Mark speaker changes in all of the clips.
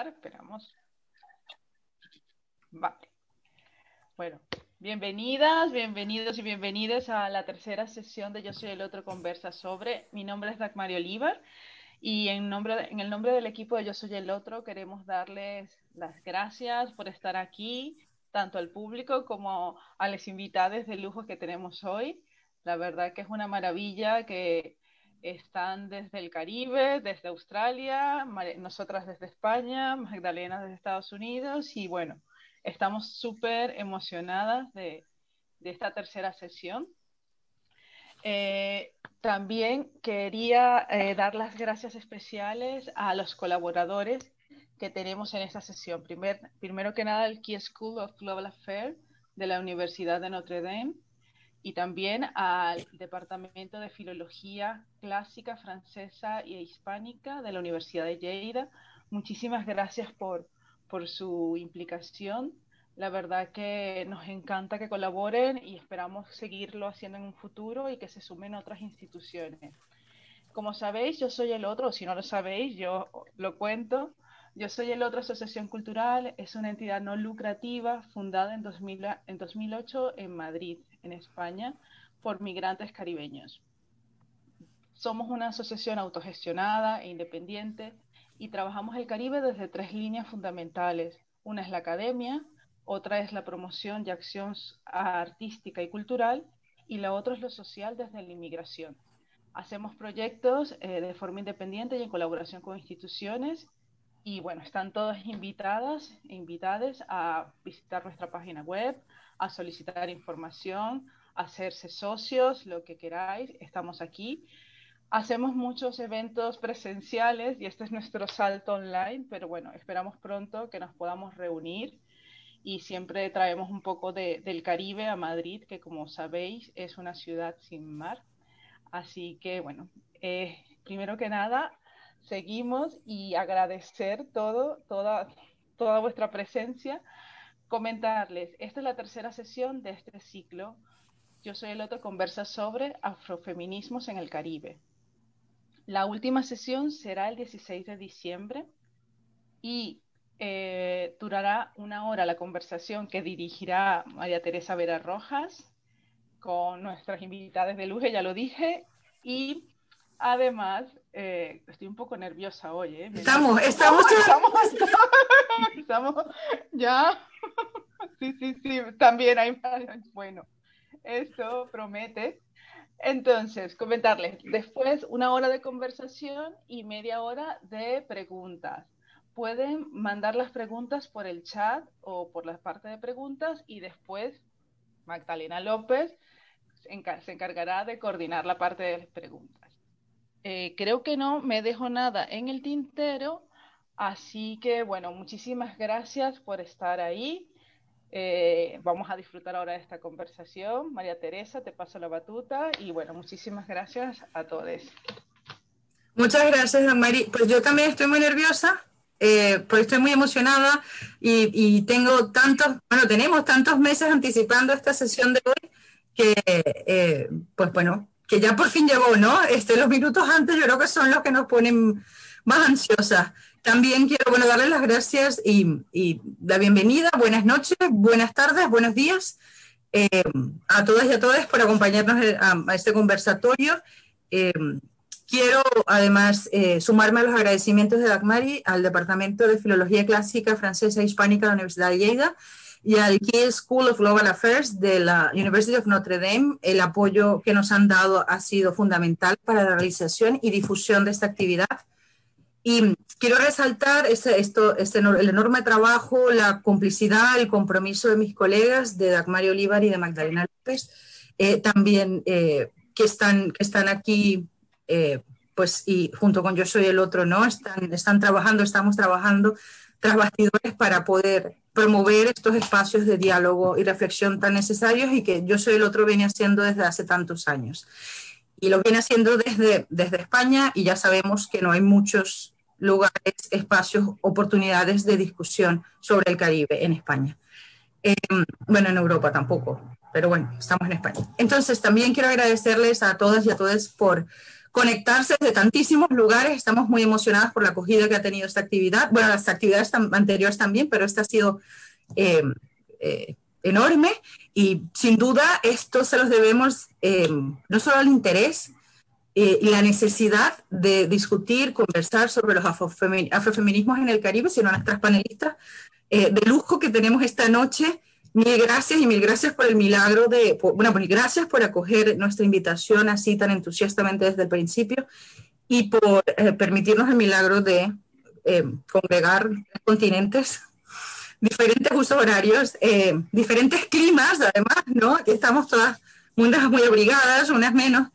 Speaker 1: Esperamos. Vale. Bueno, bienvenidas, bienvenidos y bienvenidas a la tercera sesión de Yo Soy el Otro Conversa Sobre. Mi nombre es Dagmar Olivar y en el nombre del equipo de Yo Soy el Otro queremos darles las gracias por estar aquí, tanto al público como a los invitados de lujo que tenemos hoy. La verdad que es una maravilla que están desde el Caribe, desde Australia, nosotras desde España, Magdalena desde Estados Unidos y bueno, estamos súper emocionadas de esta tercera sesión. También quería dar las gracias especiales a los colaboradores que tenemos en esta sesión. Primero que nada, el Key School of Global Affairs de la Universidad de Notre Dame y también al Departamento de Filología Clásica, Francesa e Hispánica de la Universidad de Lleida. Muchísimas gracias por su implicación. La verdad que nos encanta que colaboren y esperamos seguirlo haciendo en un futuro y que se sumen otras instituciones. Como sabéis, Yo Soy el Otro, o si no lo sabéis, yo lo cuento. Yo Soy el Otro Asociación Cultural es una entidad no lucrativa fundada en 2008 en Madrid, en España, por migrantes caribeños. Somos una asociación autogestionada e independiente y trabajamos el Caribe desde 3 líneas fundamentales. Una es la academia, otra es la promoción y acción artística y cultural, y la otra es lo social desde la inmigración. Hacemos proyectos de forma independiente y en colaboración con instituciones, y bueno, están todas invitadas e invitadas a visitar nuestra página web, a solicitar información, a hacerse socios, lo que queráis, estamos aquí. Hacemos muchos eventos presenciales y este es nuestro salto online, pero bueno, esperamos pronto que nos podamos reunir y siempre traemos un poco del Caribe a Madrid, que como sabéis es una ciudad sin mar. Así que bueno, primero que nada, seguimos y agradecer toda vuestra presencia. Comentarles, esta es la tercera sesión de este ciclo. Yo Soy el Otro Conversa sobre afrofeminismos en el Caribe. La última sesión será el 16 de diciembre y durará 1 hora la conversación que dirigirá María Teresa Vera Rojas con nuestras invitadas de lujo, ya lo dije, y además, estoy un poco nerviosa hoy, ¿eh?
Speaker 2: Estamos
Speaker 1: ya, sí, también hay, bueno, esto promete. Entonces, comentarles, después 1 hora de conversación y media hora de preguntas. Pueden mandar las preguntas por el chat o por la parte de preguntas y después Magdalena López se encargará de coordinar la parte de las preguntas. Creo que no me dejo nada en el tintero, así que bueno, muchísimas gracias por estar ahí. Vamos a disfrutar ahora de esta conversación. María Teresa, te paso la batuta y bueno, muchísimas gracias a todos.
Speaker 2: Muchas gracias, Dagmari. Pues yo también estoy muy nerviosa, porque estoy muy emocionada y tenemos tantos meses anticipando esta sesión de hoy que, pues bueno, que ya por fin llegó, ¿no? Los minutos antes yo creo que son los que nos ponen más ansiosas. También quiero, bueno, darles las gracias y la bienvenida. Buenas noches, buenas tardes, buenos días a todas y a todos por acompañarnos a este conversatorio. Quiero además sumarme a los agradecimientos de Dagmari al Departamento de Filología Clásica, Francesa e Hispánica de la Universidad de Lleida y al Key School of Global Affairs de la University of Notre Dame. El apoyo que nos han dado ha sido fundamental para la realización y difusión de esta actividad. Y quiero resaltar el enorme trabajo, la complicidad, el compromiso de mis colegas, de Dagmar Olivar y de Magdalena López, también que están aquí, pues, y junto con Yo Soy el Otro, ¿no? Estamos trabajando tras bastidores para poder promover estos espacios de diálogo y reflexión tan necesarios y que Yo Soy el Otro viene haciendo desde hace tantos años. Y lo viene haciendo desde España, y ya sabemos que no hay muchos lugares, espacios, oportunidades de discusión sobre el Caribe en España. Bueno, en Europa tampoco, pero bueno, estamos en España. Entonces, también quiero agradecerles a todas y a todos por conectarse desde tantísimos lugares. Estamos muy emocionadas por la acogida que ha tenido esta actividad. Bueno, las actividades anteriores también, pero esta ha sido eh, enorme, y sin duda esto se los debemos no solo al interés y la necesidad de discutir, conversar sobre los afrofeminismos en el Caribe, sino a nuestras panelistas de lujo que tenemos esta noche. Mil gracias, y mil gracias por el milagro mil gracias por acoger nuestra invitación así tan entusiastamente desde el principio, y por permitirnos el milagro de congregar continentes, diferentes usos horarios, diferentes climas, además, ¿no? Aquí estamos todas, unas muy abrigadas, unas menos,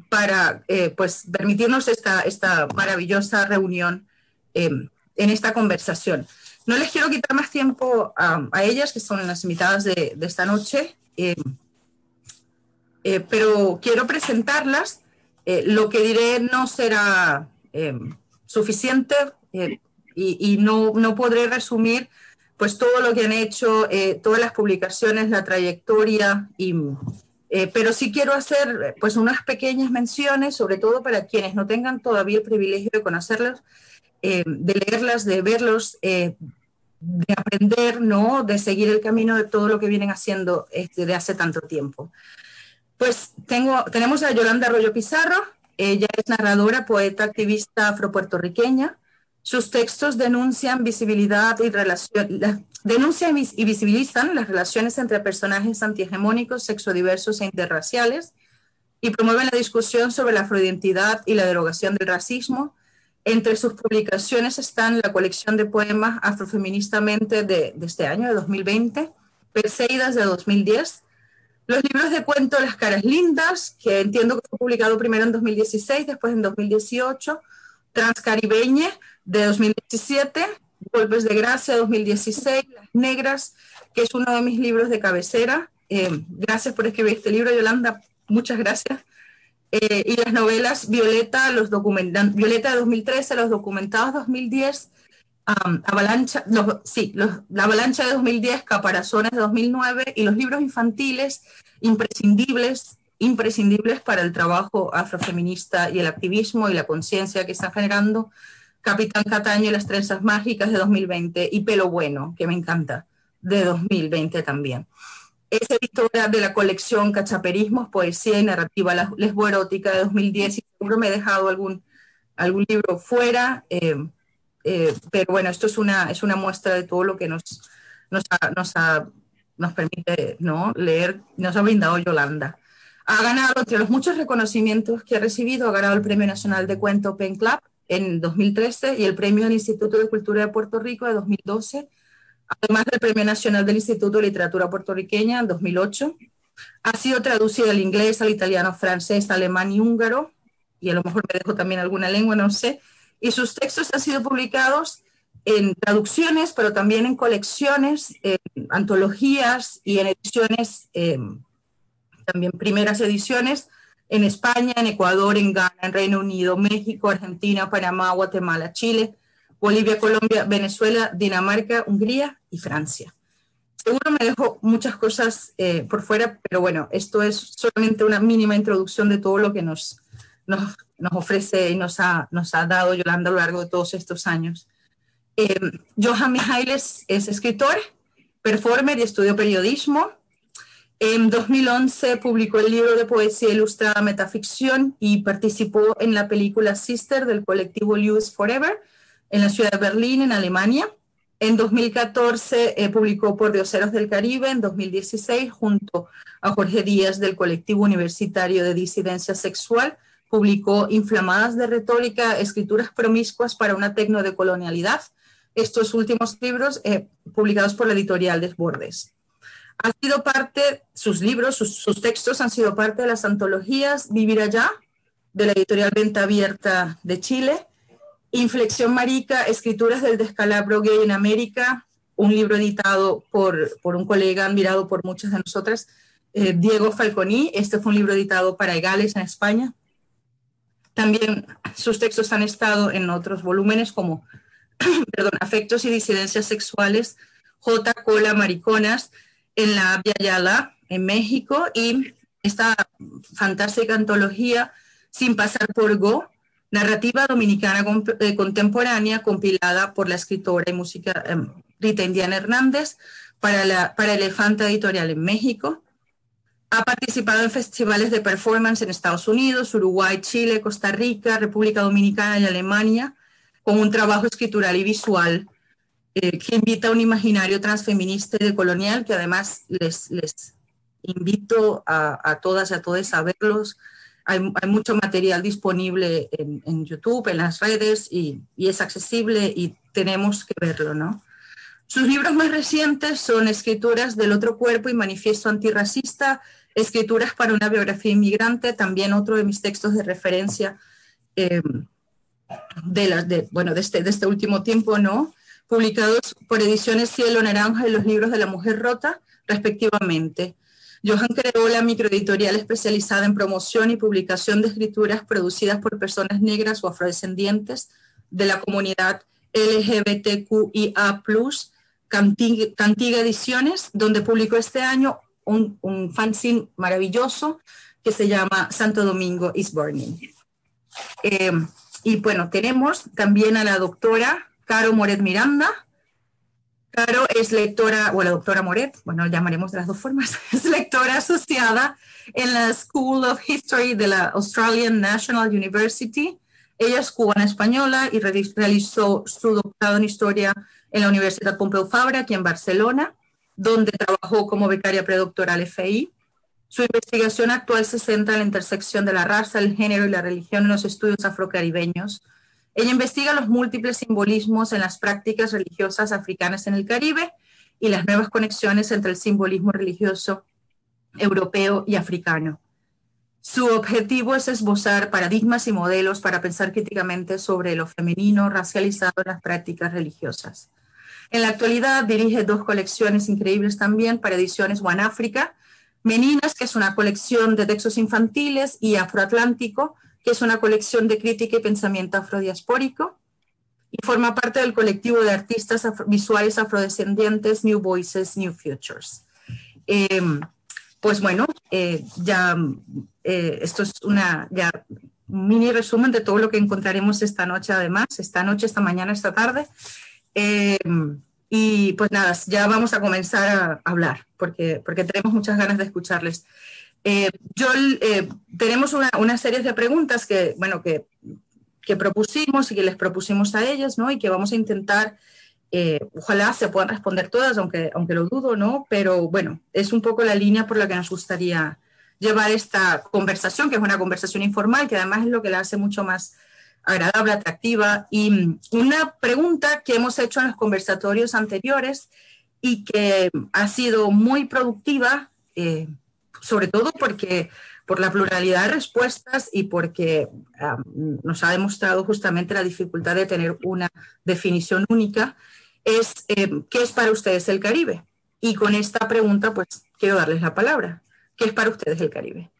Speaker 2: para pues permitirnos esta maravillosa reunión en esta conversación. No les quiero quitar más tiempo a ellas, que son las invitadas de esta noche, pero quiero presentarlas. Lo que diré no será suficiente, y no podré resumir pues todo lo que han hecho, todas las publicaciones, la trayectoria, pero sí quiero hacer pues unas pequeñas menciones, sobre todo para quienes no tengan todavía el privilegio de conocerlos, de leerlas, de verlos, de aprender, ¿no? De seguir el camino de todo lo que vienen haciendo desde hace tanto tiempo. Pues tenemos a Yolanda Arroyo Pizarro. Ella es narradora, poeta, activista afropuertorriqueña. Sus textos denuncian y visibilizan las relaciones entre personajes antihegemónicos, sexodiversos e interraciales, y promueven la discusión sobre la afroidentidad y la derogación del racismo. Entre sus publicaciones están la colección de poemas Afrofeministamente de este año, de 2020, Perseidas de 2010, los libros de cuento Las caras lindas, que entiendo que fue publicado primero en 2016, después en 2018, Transcaribeñe de 2017, Golpes de Gracia de 2016, Las negras, que es uno de mis libros de cabecera. Gracias por escribir este libro, Yolanda, muchas gracias. Y las novelas Violeta de 2013, Los documentados 2010, La avalancha de 2010, Caparazones de 2009, y los libros infantiles imprescindibles para el trabajo afrofeminista y el activismo y la conciencia que están generando, Capitán Cataño y las trenzas mágicas de 2020, y Pelo Bueno, que me encanta, de 2020 también. Es editora de la colección Cachaperismos, Poesía y Narrativa Lesboerótica de 2010, y seguro me he dejado algún libro fuera, pero bueno, esto es una muestra de todo lo que nos permite, ¿no?, leer, nos ha brindado Yolanda. Ha ganado, entre los muchos reconocimientos que ha recibido, ha ganado el Premio Nacional de Cuento Pen Club en 2013 y el Premio del Instituto de Cultura de Puerto Rico de 2012, además del Premio Nacional del Instituto de Literatura Puertorriqueña en 2008. Ha sido traducida al inglés, al italiano, francés, alemán y húngaro, y a lo mejor me dejo también alguna lengua, no sé. Y sus textos han sido publicados en traducciones, pero también en colecciones, en antologías y en ediciones, también primeras ediciones, en España, en Ecuador, en Ghana, en Reino Unido, México, Argentina, Panamá, Guatemala, Chile, Bolivia, Colombia, Venezuela, Dinamarca, Hungría y Francia. Seguro me dejo muchas cosas por fuera, pero bueno, esto es solamente una mínima introducción de todo lo que nos ofrece y nos ha dado Yolanda a lo largo de todos estos años. Johan Mihails es escritor, performer y estudió periodismo. En 2011 publicó el libro de poesía ilustrada Metaficción y participó en la película Sister del colectivo Lewis Forever en la ciudad de Berlín, en Alemania. En 2014 publicó Por Dioseros del Caribe. En 2016, junto a Jorge Díaz del colectivo universitario de disidencia sexual, publicó Inflamadas de retórica, escrituras promiscuas para una tecnodecolonialidad. Estos últimos libros publicados por la editorial Desbordes. Ha sido parte, sus libros, sus textos han sido parte de las antologías Vivir Allá, de la editorial Venta Abierta de Chile, Inflexión Marica, Escrituras del Descalabro Gay en América, un libro editado por un colega admirado por muchas de nosotras, Diego Falconi. Este fue un libro editado para Egales en España. También sus textos han estado en otros volúmenes como Afectos y Disidencias Sexuales, J. Cola Mariconas, en la Via Yala, en México, y esta fantástica antología sin pasar por Go, narrativa dominicana contemporánea compilada por la escritora y música Rita Indiana Hernández para Elefanta Editorial en México. Ha participado en festivales de performance en Estados Unidos, Uruguay, Chile, Costa Rica, República Dominicana y Alemania, con un trabajo escritural y visual que invita a un imaginario transfeminista y decolonial, que además les invito a todas y a todos a verlos. Hay mucho material disponible en YouTube, en las redes, y es accesible y tenemos que verlo, ¿no? Sus libros más recientes son Escrituras del otro cuerpo y Manifiesto antirracista, Escrituras para una biografía inmigrante, también otro de mis textos de referencia de este último tiempo, ¿no? Publicados por Ediciones Cielo Naranja y los libros de La Mujer Rota, respectivamente. Johan creó la microeditorial especializada en promoción y publicación de escrituras producidas por personas negras o afrodescendientes de la comunidad LGBTQIA+, Cantiga Ediciones, donde publicó este año un fanzine maravilloso que se llama Santo Domingo is Burning. Y bueno, tenemos también a la doctora Caro Moret Miranda. Caro es lectora, o la doctora Moret, bueno, llamaremos de las dos formas, es lectora asociada en la School of History de la Australian National University. Ella es cubana-española y realizó su doctorado en Historia en la Universidad Pompeu Fabra, aquí en Barcelona, donde trabajó como becaria predoctoral FI. Su investigación actual se centra en la intersección de la raza, el género y la religión en los estudios afrocaribeños. Ella investiga los múltiples simbolismos en las prácticas religiosas africanas en el Caribe y las nuevas conexiones entre el simbolismo religioso europeo y africano. Su objetivo es esbozar paradigmas y modelos para pensar críticamente sobre lo femenino racializado en las prácticas religiosas. En la actualidad dirige dos colecciones increíbles también para Ediciones One Africa, Meninas, que es una colección de textos infantiles, y Afroatlántico, que es una colección de crítica y pensamiento afrodiaspórico, y forma parte del colectivo de artistas visuales afrodescendientes New Voices, New Futures. Pues bueno, esto es un mini resumen de todo lo que encontraremos esta noche, además, esta mañana, esta tarde. Y pues nada, ya vamos a comenzar a hablar, porque tenemos muchas ganas de escucharles. Tenemos una serie de preguntas que propusimos y que les propusimos a ellas, ¿no? Y que vamos a intentar, ojalá se puedan responder todas, aunque lo dudo, ¿no? Pero bueno, es un poco la línea por la que nos gustaría llevar esta conversación, que es una conversación informal, que además es lo que la hace mucho más agradable, atractiva. Y una pregunta que hemos hecho en los conversatorios anteriores y que ha sido muy productiva, sobre todo por la pluralidad de respuestas y porque nos ha demostrado justamente la dificultad de tener una definición única, es ¿qué es para ustedes el Caribe? Y con esta pregunta, pues, quiero darles la palabra. ¿Qué es para ustedes el Caribe?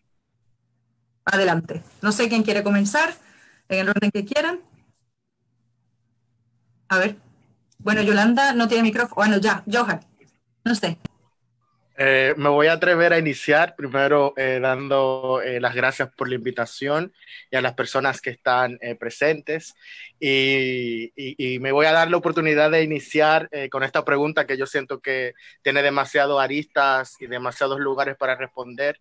Speaker 2: Adelante. No sé quién quiere comenzar, en el orden que quieran. A ver. Bueno, Yolanda no tiene micrófono. Bueno, ya, Johan. No sé.
Speaker 3: Me voy a atrever a iniciar primero dando las gracias por la invitación y a las personas que están presentes y me voy a dar la oportunidad de iniciar con esta pregunta que yo siento que tiene demasiado aristas y demasiados lugares para responder,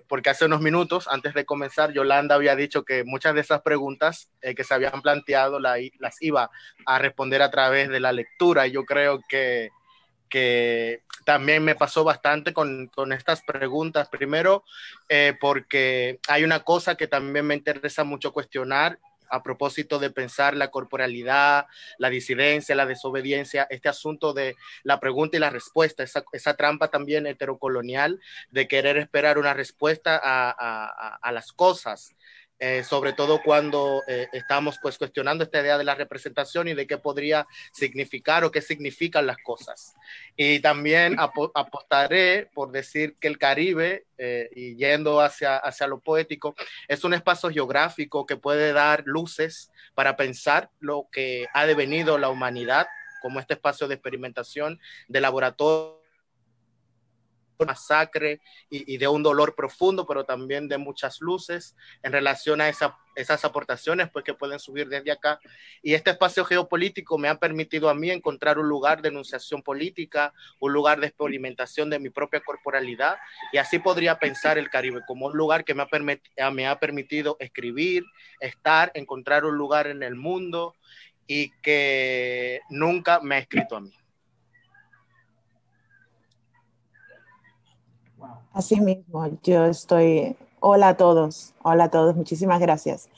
Speaker 3: porque hace unos minutos antes de comenzar Yolanda había dicho que muchas de esas preguntas que se habían planteado las iba a responder a través de la lectura, y yo creo que también me pasó bastante con estas preguntas. Primero, porque hay una cosa que también me interesa mucho cuestionar a propósito de pensar la corporalidad, la disidencia, la desobediencia, este asunto de la pregunta y la respuesta, esa trampa también heterocolonial de querer esperar una respuesta a las cosas. Sobre todo cuando estamos pues cuestionando esta idea de la representación y de qué podría significar o qué significan las cosas. Y también apostaré por decir que el Caribe, y yendo hacia lo poético, es un espacio geográfico que puede dar luces para pensar lo que ha devenido la humanidad como este espacio de experimentación, de laboratorio, masacre y de un dolor profundo, pero también de muchas luces en relación a esas aportaciones pues, que pueden subir desde acá. Y este espacio geopolítico me ha permitido a mí encontrar un lugar de enunciación política, un lugar de experimentación de mi propia corporalidad, y así podría pensar el Caribe como un lugar que me ha permitido escribir, estar, encontrar un lugar en el mundo y que nunca me ha escrito a mí.
Speaker 4: Así mismo, yo estoy... Hola a todos, muchísimas gracias.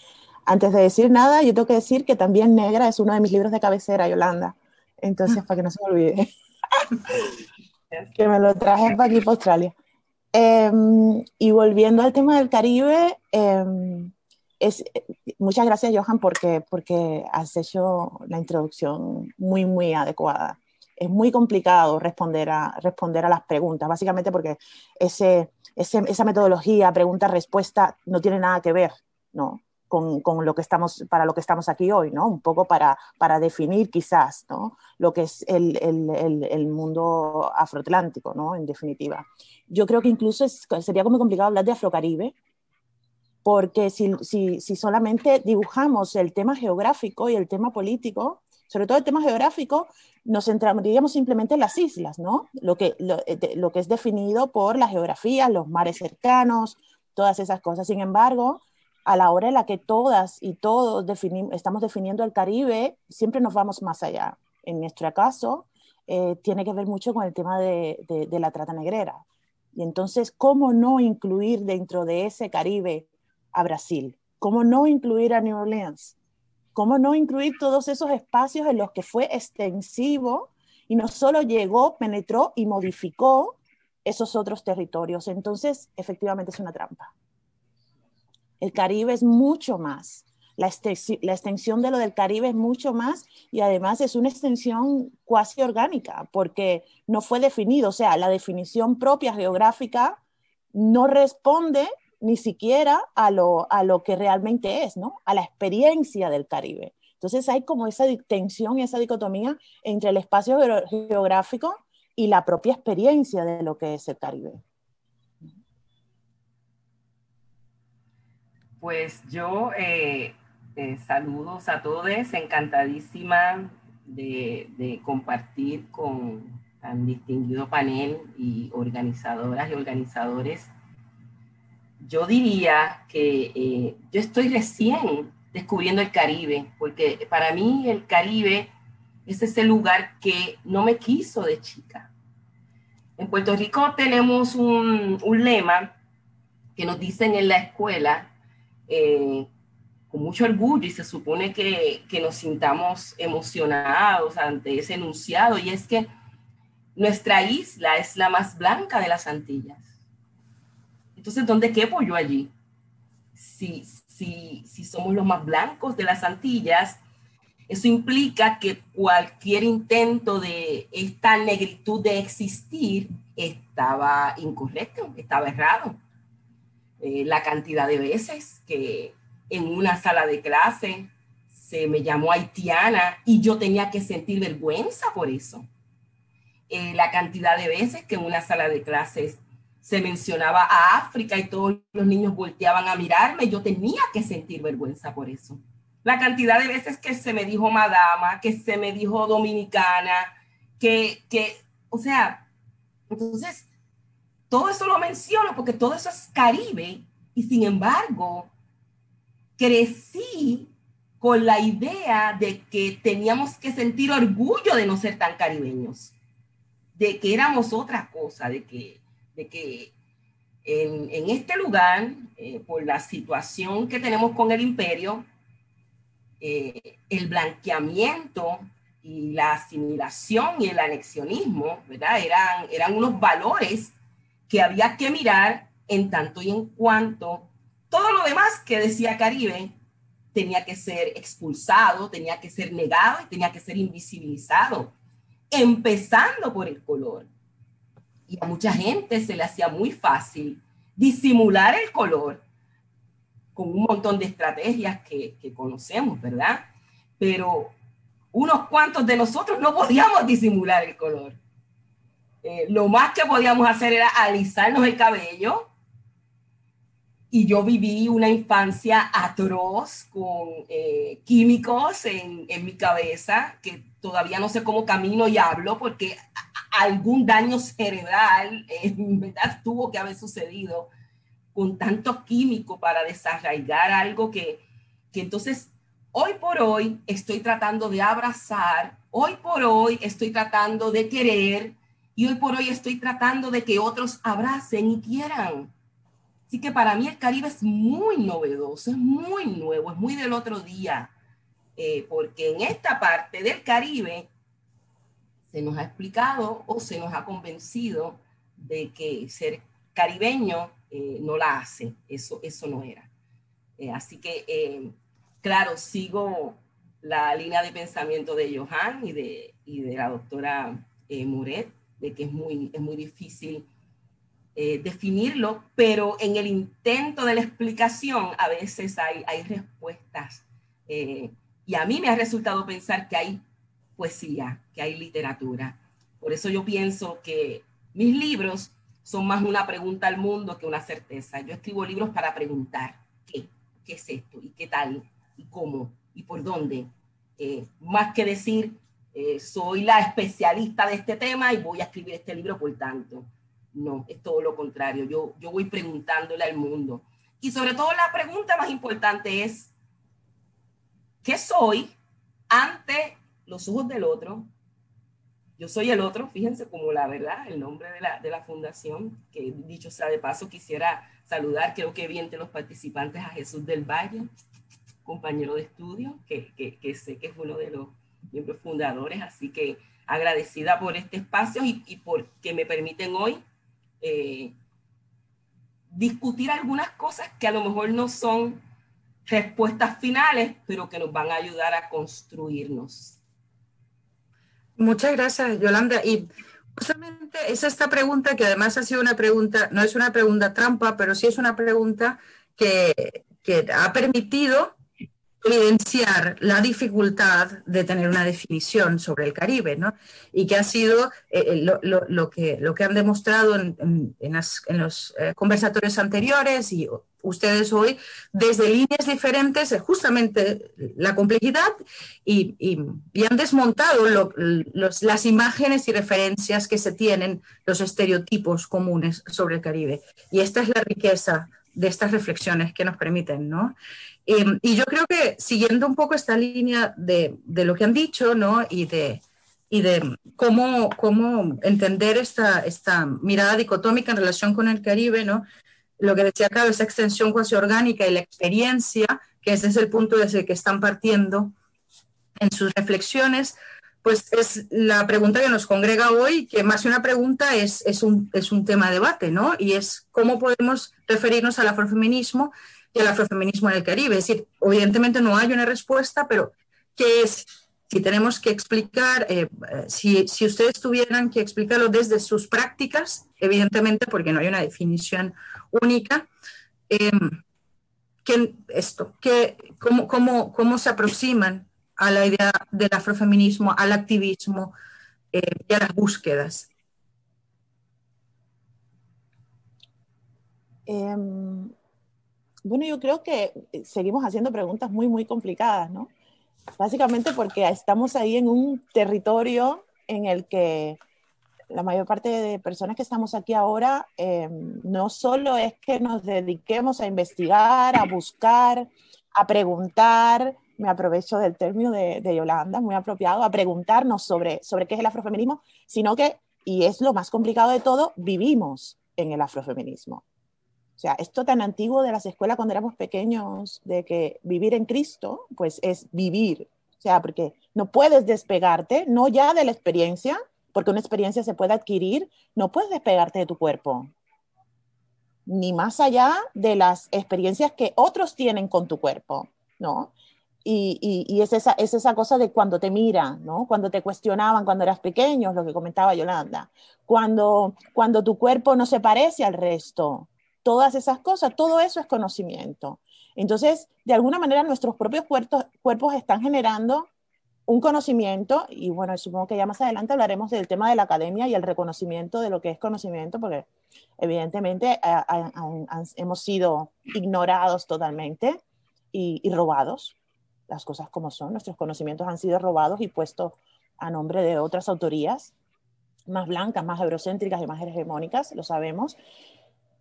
Speaker 4: Antes de decir nada, yo tengo que decir que también Negra es uno de mis libros de cabecera, Yolanda. Entonces, para que no se me olvide, que me lo traje para aquí, para Australia. Y volviendo al tema del Caribe, muchas gracias, Johan, porque has hecho la introducción muy, muy adecuada. Es muy complicado responder a las preguntas, básicamente porque esa metodología, pregunta-respuesta, no tiene nada que ver, ¿no? con lo que para lo que estamos aquí hoy, ¿no? Un poco para definir quizás, ¿no? Lo que es el mundo afroatlántico, ¿no? En definitiva. Yo creo que incluso sería como complicado hablar de Afrocaribe, porque si solamente dibujamos el tema geográfico y el tema político, sobre todo el tema geográfico, nos centraríamos simplemente en las islas, ¿no? Lo que es definido por la geografía, los mares cercanos, todas esas cosas. Sin embargo, a la hora en la que todas y todos estamos definiendo el Caribe, siempre nos vamos más allá. En nuestro caso, tiene que ver mucho con el tema de la trata negrera. Y entonces, ¿cómo no incluir dentro de ese Caribe a Brasil? ¿Cómo no incluir a New Orleans? ¿Cómo no incluir todos esos espacios en los que fue extensivo y no solo llegó, penetró y modificó esos otros territorios? Entonces, efectivamente es una trampa. El Caribe es mucho más. La extensión de lo del Caribe es mucho más y además es una extensión cuasi orgánica porque no fue definido. O sea, la definición propia geográfica no responde ni siquiera a lo que realmente es, ¿no? A la experiencia del Caribe. Entonces hay como esa tensión y esa dicotomía entre el espacio geográfico y la propia experiencia de lo que es el Caribe.
Speaker 5: Pues yo saludos a todos, encantadísima de compartir con tan distinguido panel y organizadoras y organizadores. Yo diría que yo estoy recién descubriendo el Caribe, porque para mí el Caribe es ese lugar que no me quiso de chica. En Puerto Rico tenemos un lema que nos dicen en la escuela, con mucho orgullo, y se supone que nos sintamos emocionados ante ese enunciado, y es que nuestra isla es la más blanca de las Antillas. Entonces, ¿dónde quepo yo allí? Si somos los más blancos de las Antillas, eso implica que cualquier intento de esta negritud de existir estaba incorrecto, estaba errado. La cantidad de veces que en una sala de clase se me llamó haitiana y yo tenía que sentir vergüenza por eso. La cantidad de veces que en una sala de clases se mencionaba a África y todos los niños volteaban a mirarme, yo tenía que sentir vergüenza por eso. La cantidad de veces que se me dijo madama, que se me dijo dominicana, o sea, entonces, todo eso lo menciono porque todo eso es Caribe y sin embargo, crecí con la idea de que teníamos que sentir orgullo de no ser tan caribeños, de que éramos otra cosa, de que en este lugar, por la situación que tenemos con el imperio, el blanqueamiento y la asimilación y el anexionismo, ¿verdad? Eran unos valores que había que mirar en tanto y en cuanto todo lo demás que decía Caribe tenía que ser expulsado, tenía que ser negado y tenía que ser invisibilizado, empezando por el color. Y a mucha gente se le hacía muy fácil disimular el color con un montón de estrategias que conocemos, ¿verdad? Pero unos cuantos de nosotros no podíamos disimular el color. lo más que podíamos hacer era alisarnos el cabello. Y yo viví una infancia atroz con químicos en mi cabeza, que todavía no sé cómo camino y hablo, porque algún daño cerebral en verdad tuvo que haber sucedido con tantos químicos para desarraigar algo que entonces hoy por hoy estoy tratando de abrazar, hoy por hoy estoy tratando de querer y hoy por hoy estoy tratando de que otros abracen y quieran. Así que para mí el Caribe es muy novedoso, es muy nuevo, es muy del otro día, porque en esta parte del Caribe se nos ha explicado o se nos ha convencido de que ser caribeño no la hace, eso no era. Así que, claro, sigo la línea de pensamiento de Johan y de la doctora Muret, de que es muy difícil definirlo, pero en el intento de la explicación a veces hay respuestas. Y a mí me ha resultado pensar que hay poesía, que hay literatura. Por eso yo pienso que mis libros son más una pregunta al mundo que una certeza. Yo escribo libros para preguntar qué es esto y qué tal y cómo y por dónde. Más que decir, soy la especialista de este tema y voy a escribir este libro por tanto. No, es todo lo contrario. Yo voy preguntándole al mundo. Y sobre todo la pregunta más importante es, ¿qué soy ante los ojos del otro? Yo soy el otro, fíjense como la verdad, el nombre de la fundación, que dicho sea de paso, quisiera saludar, creo que vi entre los participantes a Jesús del Valle, compañero de estudio, que sé que es uno de los miembros fundadores, así que agradecida por este espacio y porque me permiten hoy discutir algunas cosas que a lo mejor no son respuestas finales, pero que nos van a ayudar a construirnos.
Speaker 2: Muchas gracias, Yolanda. Y justamente es esta pregunta que además ha sido una pregunta, no es una pregunta trampa, pero sí es una pregunta que ha permitido evidenciar la dificultad de tener una definición sobre el Caribe, ¿no? Y que ha sido lo que han demostrado en los conversatorios anteriores y ustedes hoy, desde líneas diferentes, justamente la complejidad y han desmontado las imágenes y referencias que se tienen, los estereotipos comunes sobre el Caribe. Y esta es la riqueza de estas reflexiones que nos permiten, ¿no? Y yo creo que siguiendo un poco esta línea de lo que han dicho, ¿no? Y de cómo entender esta mirada dicotómica en relación con el Caribe, ¿no? Lo que decía acá, esa extensión cuasi orgánica y la experiencia, que ese es el punto desde el que están partiendo en sus reflexiones, pues es la pregunta que nos congrega hoy, que más que una pregunta es un tema de debate, ¿no? Y es cómo podemos referirnos al afrofeminismo y al afrofeminismo en el Caribe. Es decir, evidentemente no hay una respuesta, pero ¿qué es? Si tenemos que explicar, si ustedes tuvieran que explicarlo desde sus prácticas, evidentemente, porque no hay una definición única, ¿cómo se aproximan a la idea del afrofeminismo, al activismo y a las búsquedas?
Speaker 4: Bueno, yo creo que seguimos haciendo preguntas muy, muy complicadas, ¿no? Básicamente porque estamos ahí en un territorio en el que la mayor parte de personas que estamos aquí ahora, no solo es que nos dediquemos a investigar, a buscar, a preguntar, me aprovecho del término de Yolanda, muy apropiado, a preguntarnos sobre qué es el afrofeminismo, sino que, y es lo más complicado de todo, vivimos en el afrofeminismo. O sea, esto tan antiguo de las escuelas cuando éramos pequeños, de que vivir en Cristo, pues es vivir. O sea, porque no puedes despegarte, no ya de la experiencia, porque una experiencia se puede adquirir, no puedes despegarte de tu cuerpo, ni más allá de las experiencias que otros tienen con tu cuerpo, ¿no? Y es esa cosa de cuando te miran, ¿no? Cuando te cuestionaban cuando eras pequeño, lo que comentaba Yolanda, cuando tu cuerpo no se parece al resto, todas esas cosas, todo eso es conocimiento. Entonces, de alguna manera nuestros propios cuerpos están generando un conocimiento, y bueno, supongo que ya más adelante hablaremos del tema de la academia y el reconocimiento de lo que es conocimiento, porque evidentemente hemos sido ignorados totalmente y robados, las cosas como son. Nuestros conocimientos han sido robados y puestos a nombre de otras autorías más blancas, más eurocéntricas y más hegemónicas, lo sabemos.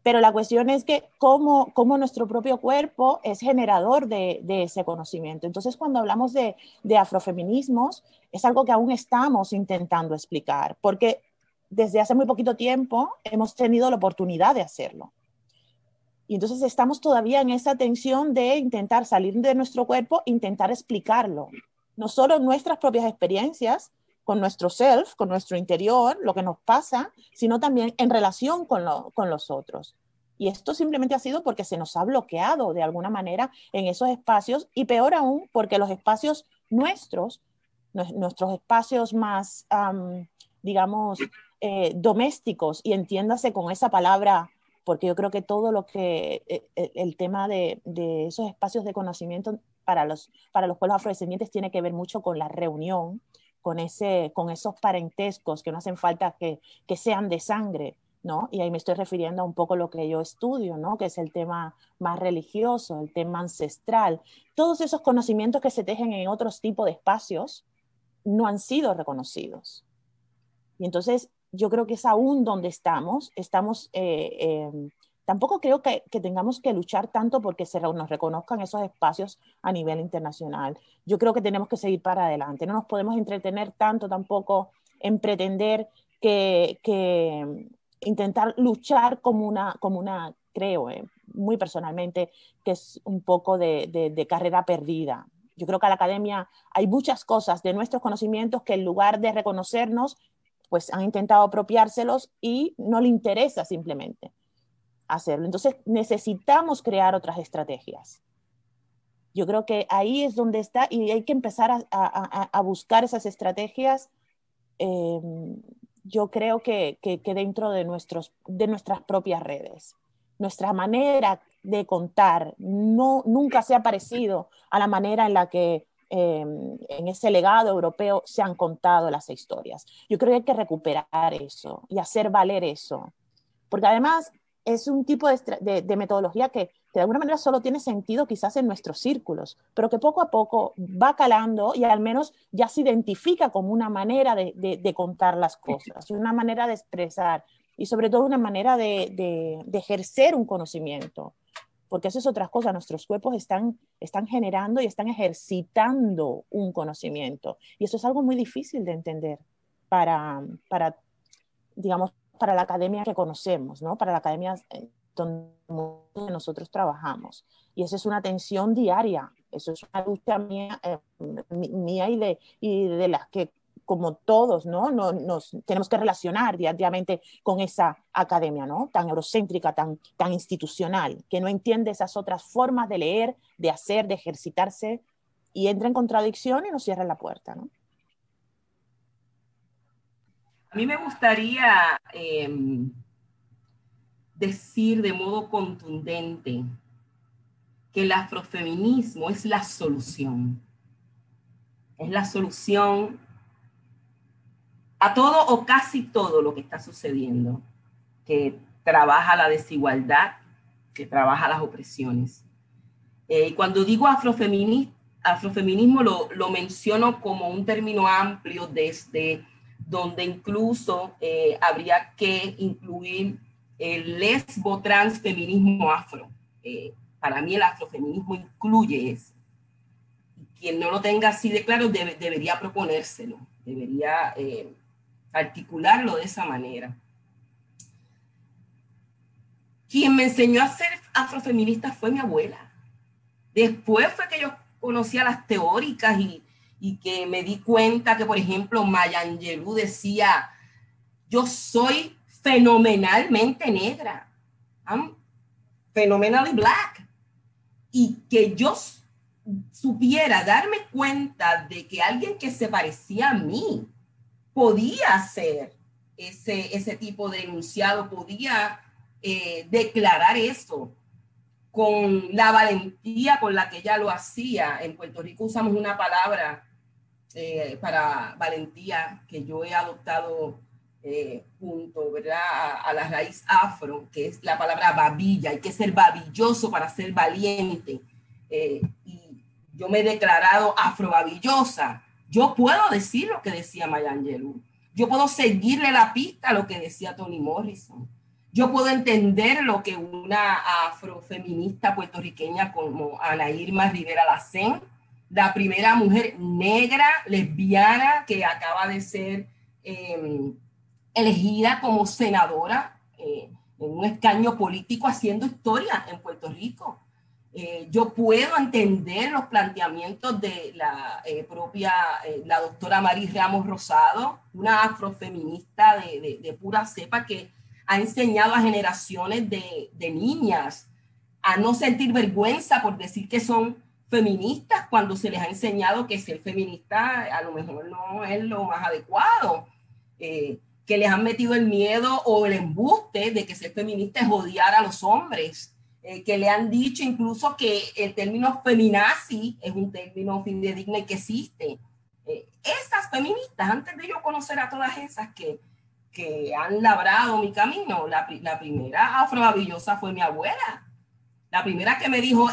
Speaker 4: Pero la cuestión es que cómo nuestro propio cuerpo es generador de ese conocimiento. Entonces, cuando hablamos de afrofeminismos, es algo que aún estamos intentando explicar, porque desde hace muy poquito tiempo hemos tenido la oportunidad de hacerlo. Y entonces estamos todavía en esa tensión de intentar salir de nuestro cuerpo, intentar explicarlo. No solo nuestras propias experiencias, con nuestro self, con nuestro interior, lo que nos pasa, sino también en relación con los otros. Y esto simplemente ha sido porque se nos ha bloqueado de alguna manera en esos espacios, y peor aún porque los espacios nuestros espacios más, digamos, domésticos, y entiéndase con esa palabra, porque yo creo que todo lo que, el tema de esos espacios de conocimiento para los pueblos afrodescendientes tiene que ver mucho con la reunión, con esos parentescos que no hacen falta que sean de sangre, ¿no? Y ahí me estoy refiriendo a un poco lo que yo estudio, ¿no? Que es el tema más religioso, el tema ancestral. Todos esos conocimientos que se tejen en otros tipos de espacios no han sido reconocidos. Y entonces yo creo que es aún donde estamos. Tampoco creo que tengamos que luchar tanto porque nos reconozcan esos espacios a nivel internacional. Yo creo que tenemos que seguir para adelante. No nos podemos entretener tanto tampoco en pretender que intentar luchar como una creo, muy personalmente, que es un poco de carrera perdida. Yo creo que a la academia hay muchas cosas de nuestros conocimientos que en lugar de reconocernos, pues han intentado apropiárselos y no le interesa simplemente hacerlo. Entonces necesitamos crear otras estrategias. Yo creo que ahí es donde está, y hay que empezar a buscar esas estrategias. Yo creo que dentro de nuestras propias redes. Nuestra manera de contar nunca se ha parecido a la manera en la que en ese legado europeo se han contado las historias. Yo creo que hay que recuperar eso y hacer valer eso, porque además es un tipo de metodología que de alguna manera solo tiene sentido quizás en nuestros círculos, pero que poco a poco va calando y al menos ya se identifica como una manera de contar las cosas, una manera de expresar y sobre todo una manera de ejercer un conocimiento. Porque eso es otra cosa, nuestros cuerpos están generando y están ejercitando un conocimiento. Y eso es algo muy difícil de entender para digamos, para la academia que conocemos, ¿no? Para la academia donde nosotros trabajamos. Y eso es una tensión diaria, eso es una lucha mía, mía y de las que, como todos, ¿no? Nos tenemos que relacionar diariamente con esa academia, ¿no? Tan eurocéntrica, tan institucional, que no entiende esas otras formas de leer, de hacer, de ejercitarse, y entra en contradicción y nos cierra la puerta, ¿no?
Speaker 5: A mí me gustaría decir de modo contundente que el afrofeminismo es la solución. Es la solución a todo o casi todo lo que está sucediendo, que trabaja la desigualdad, que trabaja las opresiones. Y cuando digo afrofeminismo lo menciono como un término amplio desde donde incluso habría que incluir el lesbo transfeminismo afro. Para mí el afrofeminismo incluye eso. Y quien no lo tenga así de claro debería proponérselo, debería articularlo de esa manera. Quien me enseñó a ser afrofeminista fue mi abuela. Después fue que yo conocía las teóricas y que me di cuenta que, por ejemplo, Maya Angelou decía, yo soy fenomenalmente negra. I'm phenomenally black. Y que yo supiera darme cuenta de que alguien que se parecía a mí podía hacer ese tipo de enunciado, podía declarar eso con la valentía con la que ella lo hacía. En Puerto Rico usamos una palabra para valentía que yo he adoptado junto, ¿verdad?, a la raíz afro, que es la palabra babilla. Hay que ser babilloso para ser valiente. Y yo me he declarado afrobabillosa. Yo puedo decir lo que decía Maya Angelou. Yo puedo seguirle la pista a lo que decía Toni Morrison. Yo puedo entender lo que una afrofeminista puertorriqueña como Ana Irma Rivera Lacén, la primera mujer negra lesbiana que acaba de ser elegida como senadora en un escaño político haciendo historia en Puerto Rico. Yo puedo entender los planteamientos de la propia, la doctora Mari Ramos Rosado, una afrofeminista de pura cepa que ha enseñado a generaciones de niñas a no sentir vergüenza por decir que son feministas cuando se les ha enseñado que ser feminista a lo mejor no es lo más adecuado, que les han metido el miedo o el embuste de que ser feminista es odiar a los hombres, que le han dicho incluso que el término feminazi es un término fidedigno y que existe. Esas feministas, antes de yo conocer a todas esas que han labrado mi camino, la primera afrobabillosa fue mi abuela. La primera que me dijo,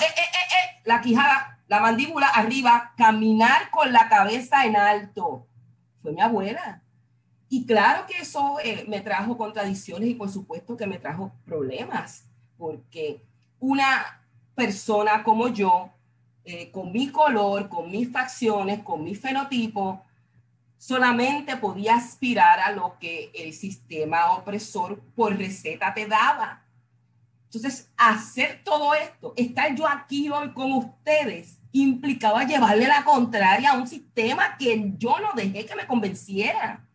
Speaker 5: la quijada, la mandíbula arriba, caminar con la cabeza en alto, fue mi abuela. Y claro que eso me trajo contradicciones y por supuesto que me trajo problemas, porque una persona como yo, con mi color, con mis facciones, con mi fenotipo, solamente podía aspirar a lo que el sistema opresor por receta te daba. Entonces, hacer todo esto, estar yo aquí hoy con ustedes, implicaba llevarle la contraria a un sistema que yo no dejé que me convenciera,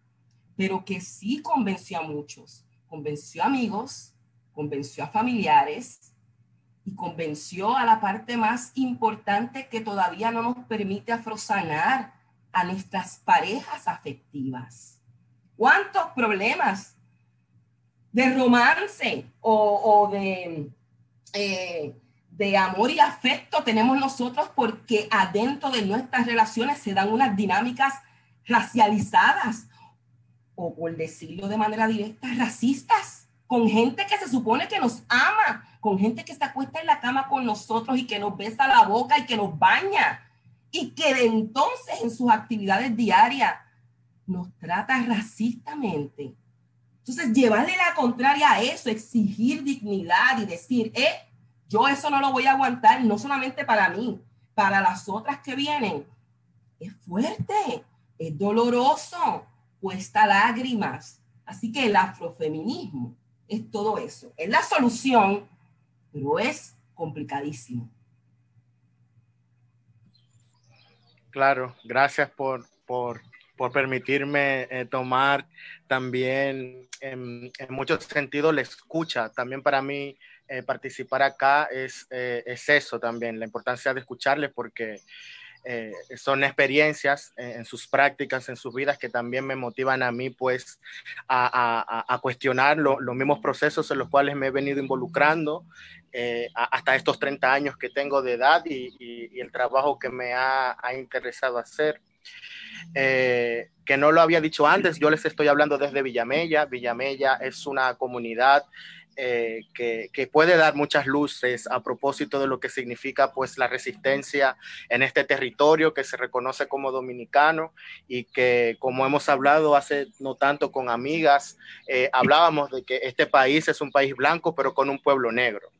Speaker 5: pero que sí convenció a muchos. Convenció a amigos, convenció a familiares y convenció a la parte más importante que todavía no nos permite afrosanar, a nuestras parejas afectivas. ¿Cuántos problemas de romance o de amor y afecto tenemos nosotros porque adentro de nuestras relaciones se dan unas dinámicas racializadas o, por decirlo de manera directa, racistas, con gente que se supone que nos ama, con gente que se acuesta en la cama con nosotros y que nos besa la boca y que nos baña y que de entonces en sus actividades diarias nos trata racistamente. Entonces, llevarle la contraria a eso, exigir dignidad y decir, yo eso no lo voy a aguantar, no solamente para mí, para las otras que vienen, es fuerte, es doloroso, cuesta lágrimas. Así que el afrofeminismo es todo eso. Es la solución, pero es complicadísimo.
Speaker 3: Claro, gracias por permitirme tomar también en muchos sentidos la escucha. También para mí participar acá es eso también, la importancia de escucharles porque son experiencias en sus prácticas, en sus vidas que también me motivan a mí pues a cuestionar los mismos procesos en los cuales me he venido involucrando hasta estos 30 años que tengo de edad y el trabajo que me ha interesado hacer. Que no lo había dicho antes, yo les estoy hablando desde Villamella. Villamella es una comunidad que puede dar muchas luces a propósito de lo que significa pues la resistencia en este territorio que se reconoce como dominicano y que, como hemos hablado hace no tanto con amigas, hablábamos de que este país es un país blanco pero con un pueblo negro.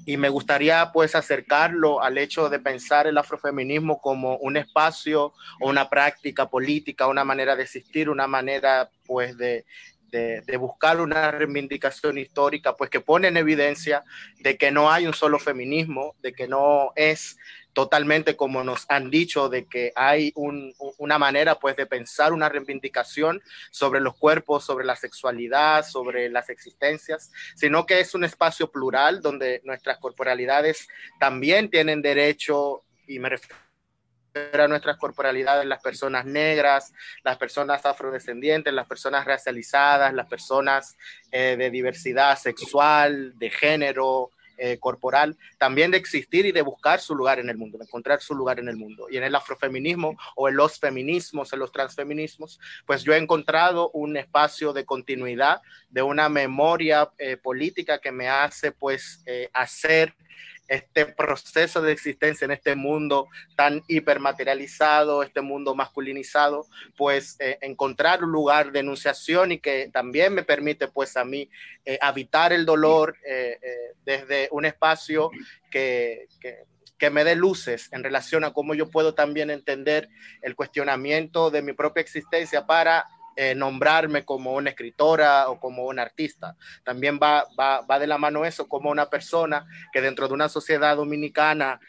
Speaker 3: Y me gustaría pues acercarlo al hecho de pensar el afrofeminismo como un espacio o una práctica política, una manera de existir, una manera pues de buscar una reivindicación histórica pues que pone en evidencia de que no hay un solo feminismo, de que no es totalmente como nos han dicho, de que hay una manera pues de pensar una reivindicación sobre los cuerpos, sobre la sexualidad, sobre las existencias, sino que es un espacio plural donde nuestras corporalidades también tienen derecho, y me refiero a nuestras corporalidades, las personas negras, las personas afrodescendientes, las personas racializadas, las personas de diversidad sexual, de género, corporal, también de existir y de buscar su lugar en el mundo, de encontrar su lugar en el mundo. Y en el afrofeminismo o en los feminismos, en los transfeminismos, pues yo he encontrado un espacio de continuidad, de una memoria política que me hace pues hacer este proceso de existencia en este mundo tan hipermaterializado, este mundo masculinizado, pues encontrar un lugar de enunciación y que también me permite pues a mí habitar el dolor desde un espacio que me dé luces en relación a cómo yo puedo también entender el cuestionamiento de mi propia existencia para nombrarme como una escritora o como una artista. También va de la mano eso, como una persona que dentro de una sociedad dominicana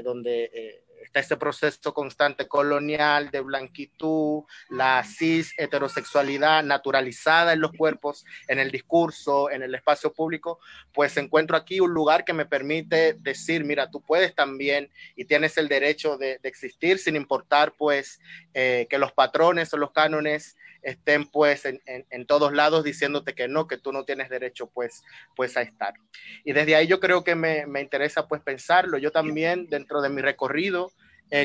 Speaker 3: donde está este proceso constante colonial de blanquitud, la cis heterosexualidad naturalizada en los cuerpos, en el discurso, en el espacio público, pues encuentro aquí un lugar que me permite decir, mira, tú puedes también y tienes el derecho de existir sin importar pues que los patrones o los cánones estén pues en todos lados diciéndote que no, que tú no tienes derecho pues a estar. Y desde ahí yo creo que me interesa pues pensarlo. Yo también dentro de mi recorrido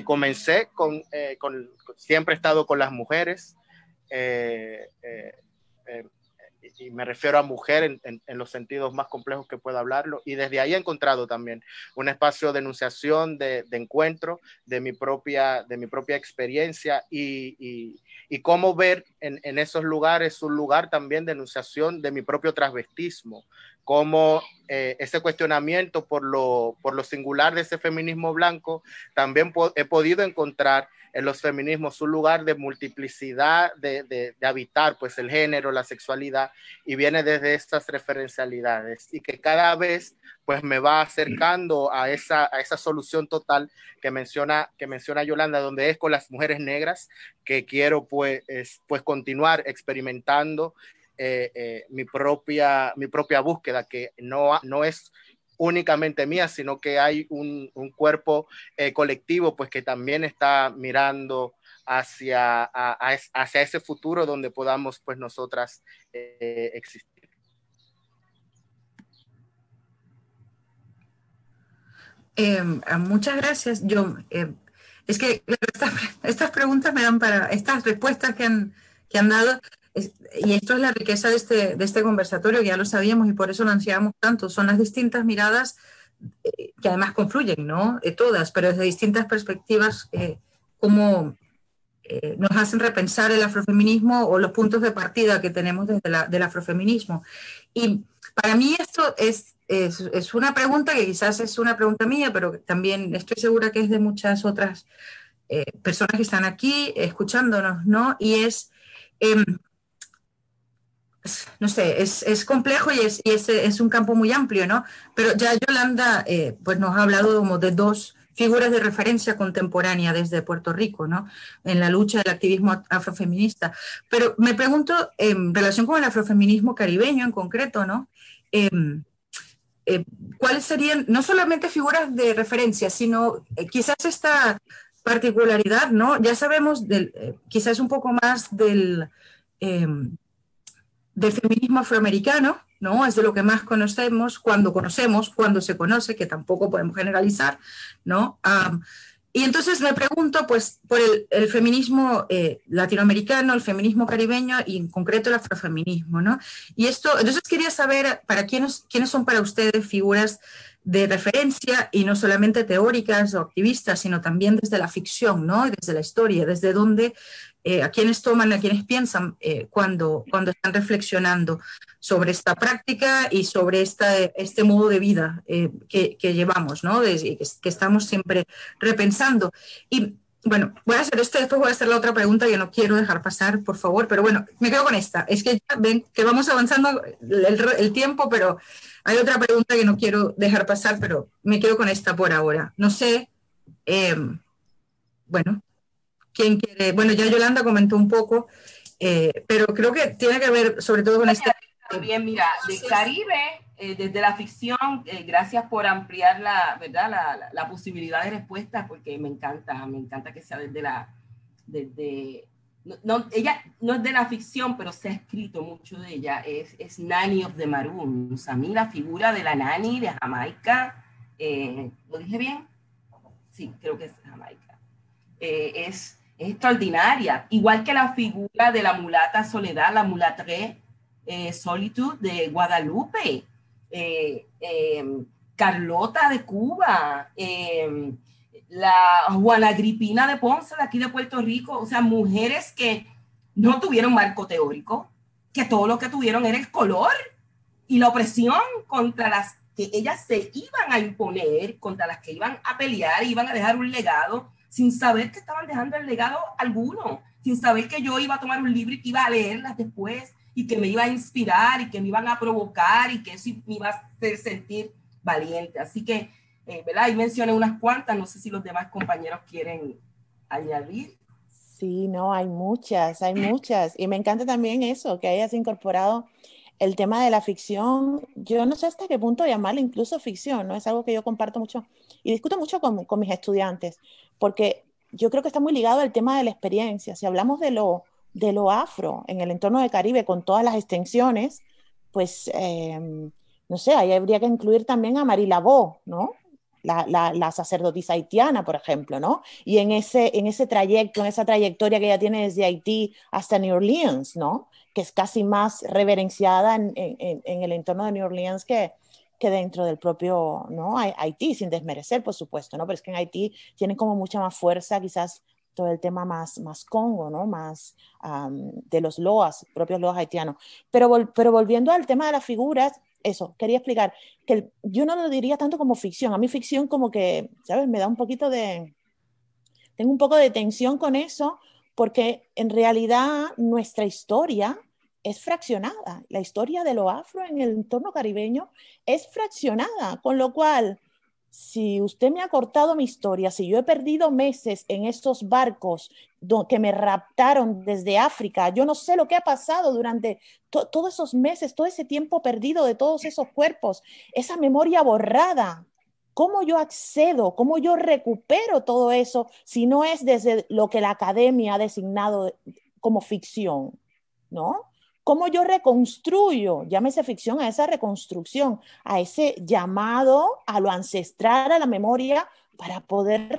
Speaker 3: comencé siempre he estado con las mujeres, y me refiero a mujer en los sentidos más complejos que pueda hablarlo, y desde ahí he encontrado también un espacio de enunciación, de encuentro de mi propia experiencia y cómo ver en esos lugares un lugar también de enunciación de mi propio transvestismo, cómo ese cuestionamiento por lo singular de ese feminismo blanco, también he podido encontrar en los feminismos un lugar de multiplicidad, de habitar pues el género, la sexualidad, y viene desde estas referencialidades y que cada vez pues me va acercando a esa solución total que menciona Yolanda, donde es con las mujeres negras que quiero pues continuar experimentando mi propia búsqueda, que no es únicamente mía, sino que hay un cuerpo colectivo pues que también está mirando hacia ese futuro donde podamos pues nosotras existir.
Speaker 2: Muchas gracias. Es que estas preguntas me dan para estas respuestas que han dado, y esto es la riqueza de este conversatorio, que ya lo sabíamos y por eso lo ansiamos tanto, son las distintas miradas que además confluyen, ¿no? Todas, pero desde distintas perspectivas, cómo nos hacen repensar el afrofeminismo o los puntos de partida que tenemos del afrofeminismo. Y para mí esto es una pregunta que quizás es una pregunta mía, pero también estoy segura que es de muchas otras personas que están aquí escuchándonos, ¿no? Y no sé, es complejo y es un campo muy amplio, ¿no? Pero ya Yolanda pues nos ha hablado como de dos figuras de referencia contemporánea desde Puerto Rico, ¿no? En la lucha del activismo afrofeminista. Pero me pregunto, en relación con el afrofeminismo caribeño en concreto, ¿no? ¿Cuáles serían, no solamente figuras de referencia, sino quizás esta particularidad, ¿no? Ya sabemos quizás un poco más del feminismo afroamericano, ¿no? Es de lo que más conocemos, cuando se conoce, que tampoco podemos generalizar, ¿no? Y entonces me pregunto, pues, por el feminismo latinoamericano, el feminismo caribeño y en concreto el afrofeminismo, ¿no? Y entonces quería saber quiénes son para ustedes figuras de referencia y no solamente teóricas o activistas, sino también desde la ficción, ¿no? Desde la historia, desde dónde, a quienes piensan cuando están reflexionando sobre esta práctica y sobre este modo de vida que llevamos, ¿no? Que estamos siempre repensando. Y bueno, voy a hacer esto, después voy a hacer la otra pregunta que no quiero dejar pasar, por favor, pero bueno, me quedo con esta. Es que ya ven que vamos avanzando el tiempo, pero hay otra pregunta que no quiero dejar pasar, pero me quedo con esta por ahora. No sé, bueno, ¿quién quiere? Bueno, ya Yolanda comentó un poco, pero creo que tiene que ver sobre todo con este...
Speaker 5: También, mira, de Caribe, desde la ficción, gracias por ampliar la posibilidad de respuesta, porque me encanta que sea desde ella no es de la ficción, pero se ha escrito mucho de ella, es Nanny of the Maroons. A mí la figura de la Nanny de Jamaica, ¿lo dije bien? Sí, creo que es Jamaica. Es extraordinaria, igual que la figura de la mulata Soledad, la mulatre Solitude de Guadalupe, Carlota de Cuba, la Juana Agripina de Ponce de aquí de Puerto Rico, o sea, mujeres que no tuvieron marco teórico, que todo lo que tuvieron era el color y la opresión contra las que ellas se iban a imponer, contra las que iban a pelear, iban a dejar un legado, sin saber que estaban dejando el legado alguno, sin saber que yo iba a tomar un libro y que iba a leerlas después, y que me iba a inspirar, y que me iban a provocar, y que eso me iba a hacer sentir valiente. Así que, ¿verdad? Ahí mencioné unas cuantas, no sé si los demás compañeros quieren añadir.
Speaker 4: Sí, no, hay muchas, y me encanta también eso, que hayas incorporado el tema de la ficción. Yo no sé hasta qué punto llamarla incluso ficción, ¿no? Es algo que yo comparto mucho y discuto mucho con mis estudiantes, porque yo creo que está muy ligado al tema de la experiencia. Si hablamos de lo afro en el entorno del Caribe con todas las extensiones, pues, no sé, ahí habría que incluir también a Marie Laveau, ¿no? La sacerdotisa haitiana, por ejemplo, ¿no? Y en ese trayecto, en esa trayectoria que ella tiene desde Haití hasta New Orleans, ¿no? Que es casi más reverenciada en el entorno de New Orleans que dentro del propio, ¿no? Haití, sin desmerecer, por supuesto, ¿no? Pero es que en Haití tienen como mucha más fuerza, quizás todo el tema más Congo, ¿no? Más de los loas, propios loas haitianos. Pero volviendo al tema de las figuras, eso, quería explicar que yo no lo diría tanto como ficción. A mí ficción como que, ¿sabes? Me da un poquito de... Tengo un poco de tensión con eso porque en realidad nuestra historia es fraccionada. La historia de lo afro en el entorno caribeño es fraccionada, con lo cual, si usted me ha cortado mi historia, si yo he perdido meses en estos barcos que me raptaron desde África, yo no sé lo que ha pasado durante todos esos meses, todo ese tiempo perdido de todos esos cuerpos, esa memoria borrada. ¿Cómo yo accedo? ¿Cómo yo recupero todo eso si no es desde lo que la academia ha designado como ficción? ¿No? ¿Cómo yo reconstruyo, llámese ficción, a esa reconstrucción, a ese llamado a lo ancestral, a la memoria, para poder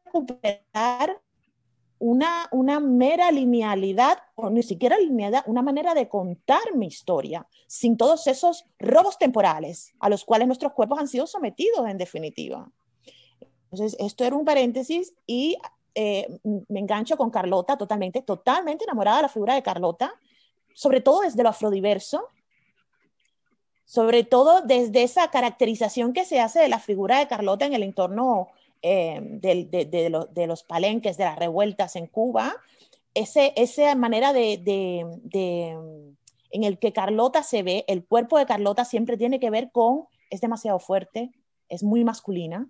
Speaker 4: recuperar una mera linealidad, o ni siquiera linealidad, una manera de contar mi historia, sin todos esos robos temporales a los cuales nuestros cuerpos han sido sometidos en definitiva? Entonces, esto era un paréntesis y me engancho con Carlota, totalmente enamorada de la figura de Carlota, sobre todo desde lo afrodiverso, sobre todo desde esa caracterización que se hace de la figura de Carlota en el entorno de los palenques, de las revueltas en Cuba, esa manera en el que Carlota se ve, el cuerpo de Carlota siempre tiene que ver con, es demasiado fuerte, es muy masculina,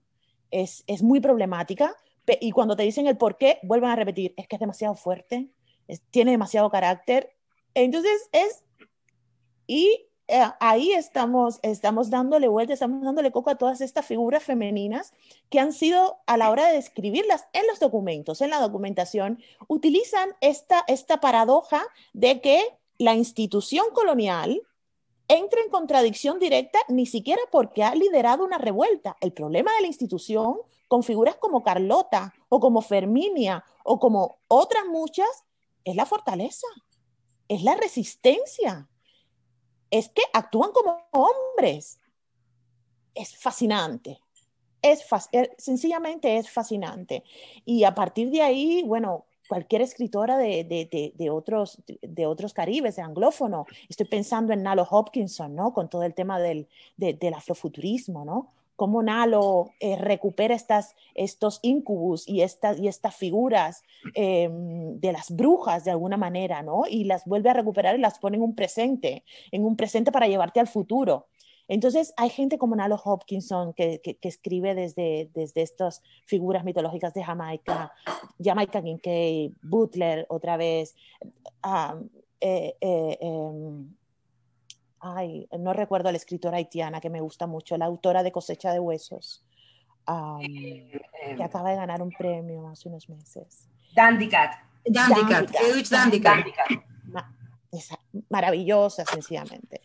Speaker 4: es muy problemática, y cuando te dicen el por qué, vuelven a repetir, es que es demasiado fuerte, tiene demasiado carácter. Entonces y ahí estamos dándole vuelta, estamos dándole coco a todas estas figuras femeninas que han sido, a la hora de describirlas en los documentos, en la documentación, utilizan esta paradoja de que la institución colonial entra en contradicción directa ni siquiera porque ha liderado una revuelta. El problema de la institución con figuras como Carlota o como Ferminia o como otras muchas es la fortaleza, es la resistencia, es que actúan como hombres. Es fascinante. Sencillamente es fascinante. Y a partir de ahí, bueno, cualquier escritora de otros caribes, de anglófono, estoy pensando en Nalo Hopkinson, ¿no? Con todo el tema del afrofuturismo, ¿no? Cómo Nalo recupera estos incubus y estas figuras de las brujas de alguna manera, ¿no? Y las vuelve a recuperar y las pone en un presente para llevarte al futuro. Entonces hay gente como Nalo Hopkinson que escribe desde estas figuras mitológicas de Jamaica Kincaid, Butler otra vez, no recuerdo a la escritora haitiana que me gusta mucho, la autora de Cosecha de Huesos, que acaba de ganar un premio hace unos meses.
Speaker 5: Dandy Cat.
Speaker 2: Dandicat, Edwidge Dandicat.
Speaker 4: Maravillosa, sencillamente.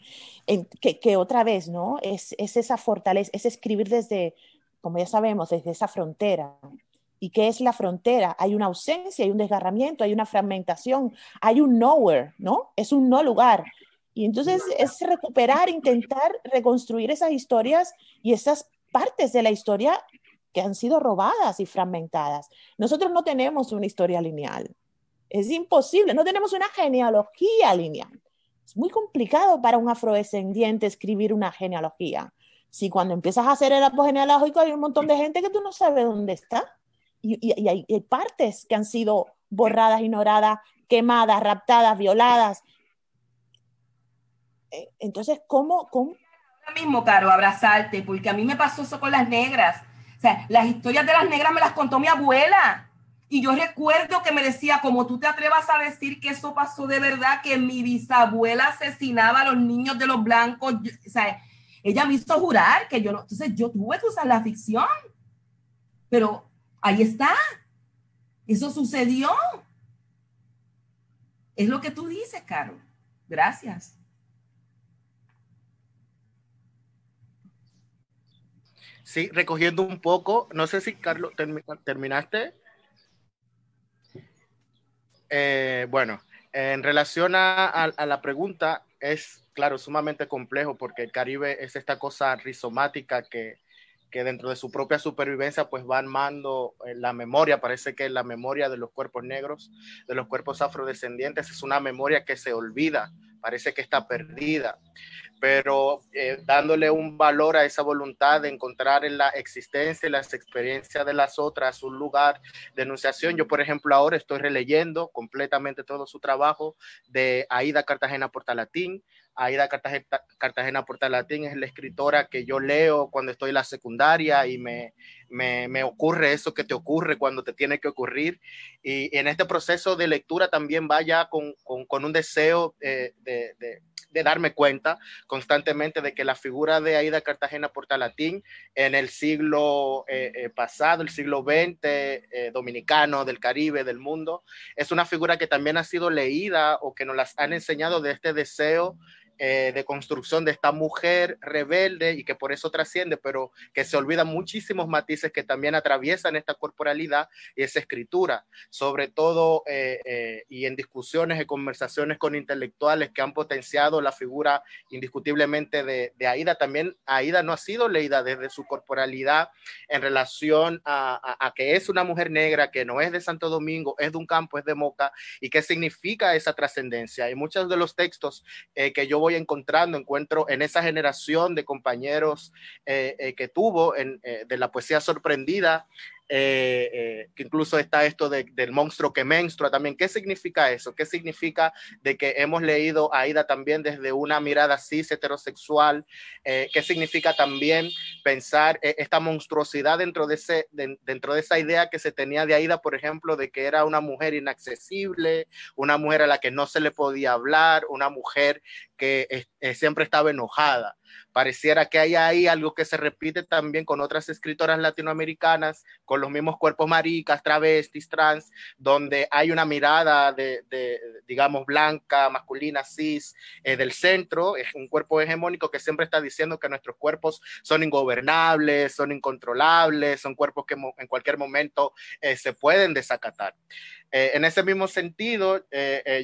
Speaker 4: Que otra vez, ¿no? Es esa fortaleza, es escribir desde, como ya sabemos, desde esa frontera. ¿Y qué es la frontera? Hay una ausencia, hay un desgarramiento, hay una fragmentación, hay un nowhere, ¿no? Es un no lugar. Y entonces es recuperar, intentar reconstruir esas historias y esas partes de la historia que han sido robadas y fragmentadas. Nosotros no tenemos una historia lineal. Es imposible, no tenemos una genealogía lineal. Es muy complicado para un afrodescendiente escribir una genealogía. Si cuando empiezas a hacer el árbol genealógico hay un montón de gente que tú no sabes dónde está. Y hay partes que han sido borradas, ignoradas, quemadas, raptadas, violadas. Entonces, ¿cómo?
Speaker 5: Ahora mismo, Caro, abrazarte, porque a mí me pasó eso con las negras. O sea, las historias de las negras me las contó mi abuela. Y yo recuerdo que me decía, como tú te atrevas a decir que eso pasó de verdad, que mi bisabuela asesinaba a los niños de los blancos. O sea, ella me hizo jurar que yo no. Entonces yo tuve que usar la ficción. Pero ahí está. Eso sucedió. Es lo que tú dices, Caro. Gracias.
Speaker 3: Sí, recogiendo un poco, no sé si Carlos, ¿terminaste? Bueno, en relación a la pregunta, es claro, sumamente complejo porque el Caribe es esta cosa rizomática que dentro de su propia supervivencia pues va armando la memoria. Parece que la memoria de los cuerpos negros, de los cuerpos afrodescendientes, es una memoria que se olvida, parece que está perdida, pero dándole un valor a esa voluntad de encontrar en la existencia y las experiencias de las otras un lugar de enunciación. Yo, por ejemplo, ahora estoy releyendo completamente todo su trabajo de Aída Cartagena Portalatín. Aída Cartagena Portalatín es la escritora que yo leo cuando estoy en la secundaria y me ocurre eso que te ocurre cuando te tiene que ocurrir. Y en este proceso de lectura también vaya con un deseo de darme cuenta constantemente de que la figura de Aída Cartagena Portalatín en el siglo pasado, el siglo XX, dominicano, del Caribe, del mundo, es una figura que también ha sido leída o que nos las han enseñado de este deseo de construcción de esta mujer rebelde y que por eso trasciende, pero que se olvidan muchísimos matices que también atraviesan esta corporalidad y esa escritura, sobre todo y en discusiones y conversaciones con intelectuales que han potenciado la figura indiscutiblemente de Aída. También Aída no ha sido leída desde su corporalidad en relación a que es una mujer negra, que no es de Santo Domingo, es de un campo, es de Moca, y qué significa esa trascendencia. Y muchos de los textos que yo voy encuentro en esa generación de compañeros que tuvo de la poesía sorprendida, que incluso está esto del monstruo que menstrua también. ¿Qué significa eso? ¿Qué significa de que hemos leído a Aída también desde una mirada cis heterosexual? ¿Qué significa también pensar esta monstruosidad dentro de esa idea que se tenía de Aída, por ejemplo, de que era una mujer inaccesible, una mujer a la que no se le podía hablar, una mujer que siempre estaba enojada? Pareciera que hay ahí algo que se repite también con otras escritoras latinoamericanas, con los mismos cuerpos maricas, travestis, trans, donde hay una mirada digamos, blanca, masculina, cis, del centro. Es un cuerpo hegemónico que siempre está diciendo que nuestros cuerpos son ingobernables, son incontrolables, son cuerpos que en cualquier momento se pueden desacatar. En ese mismo sentido,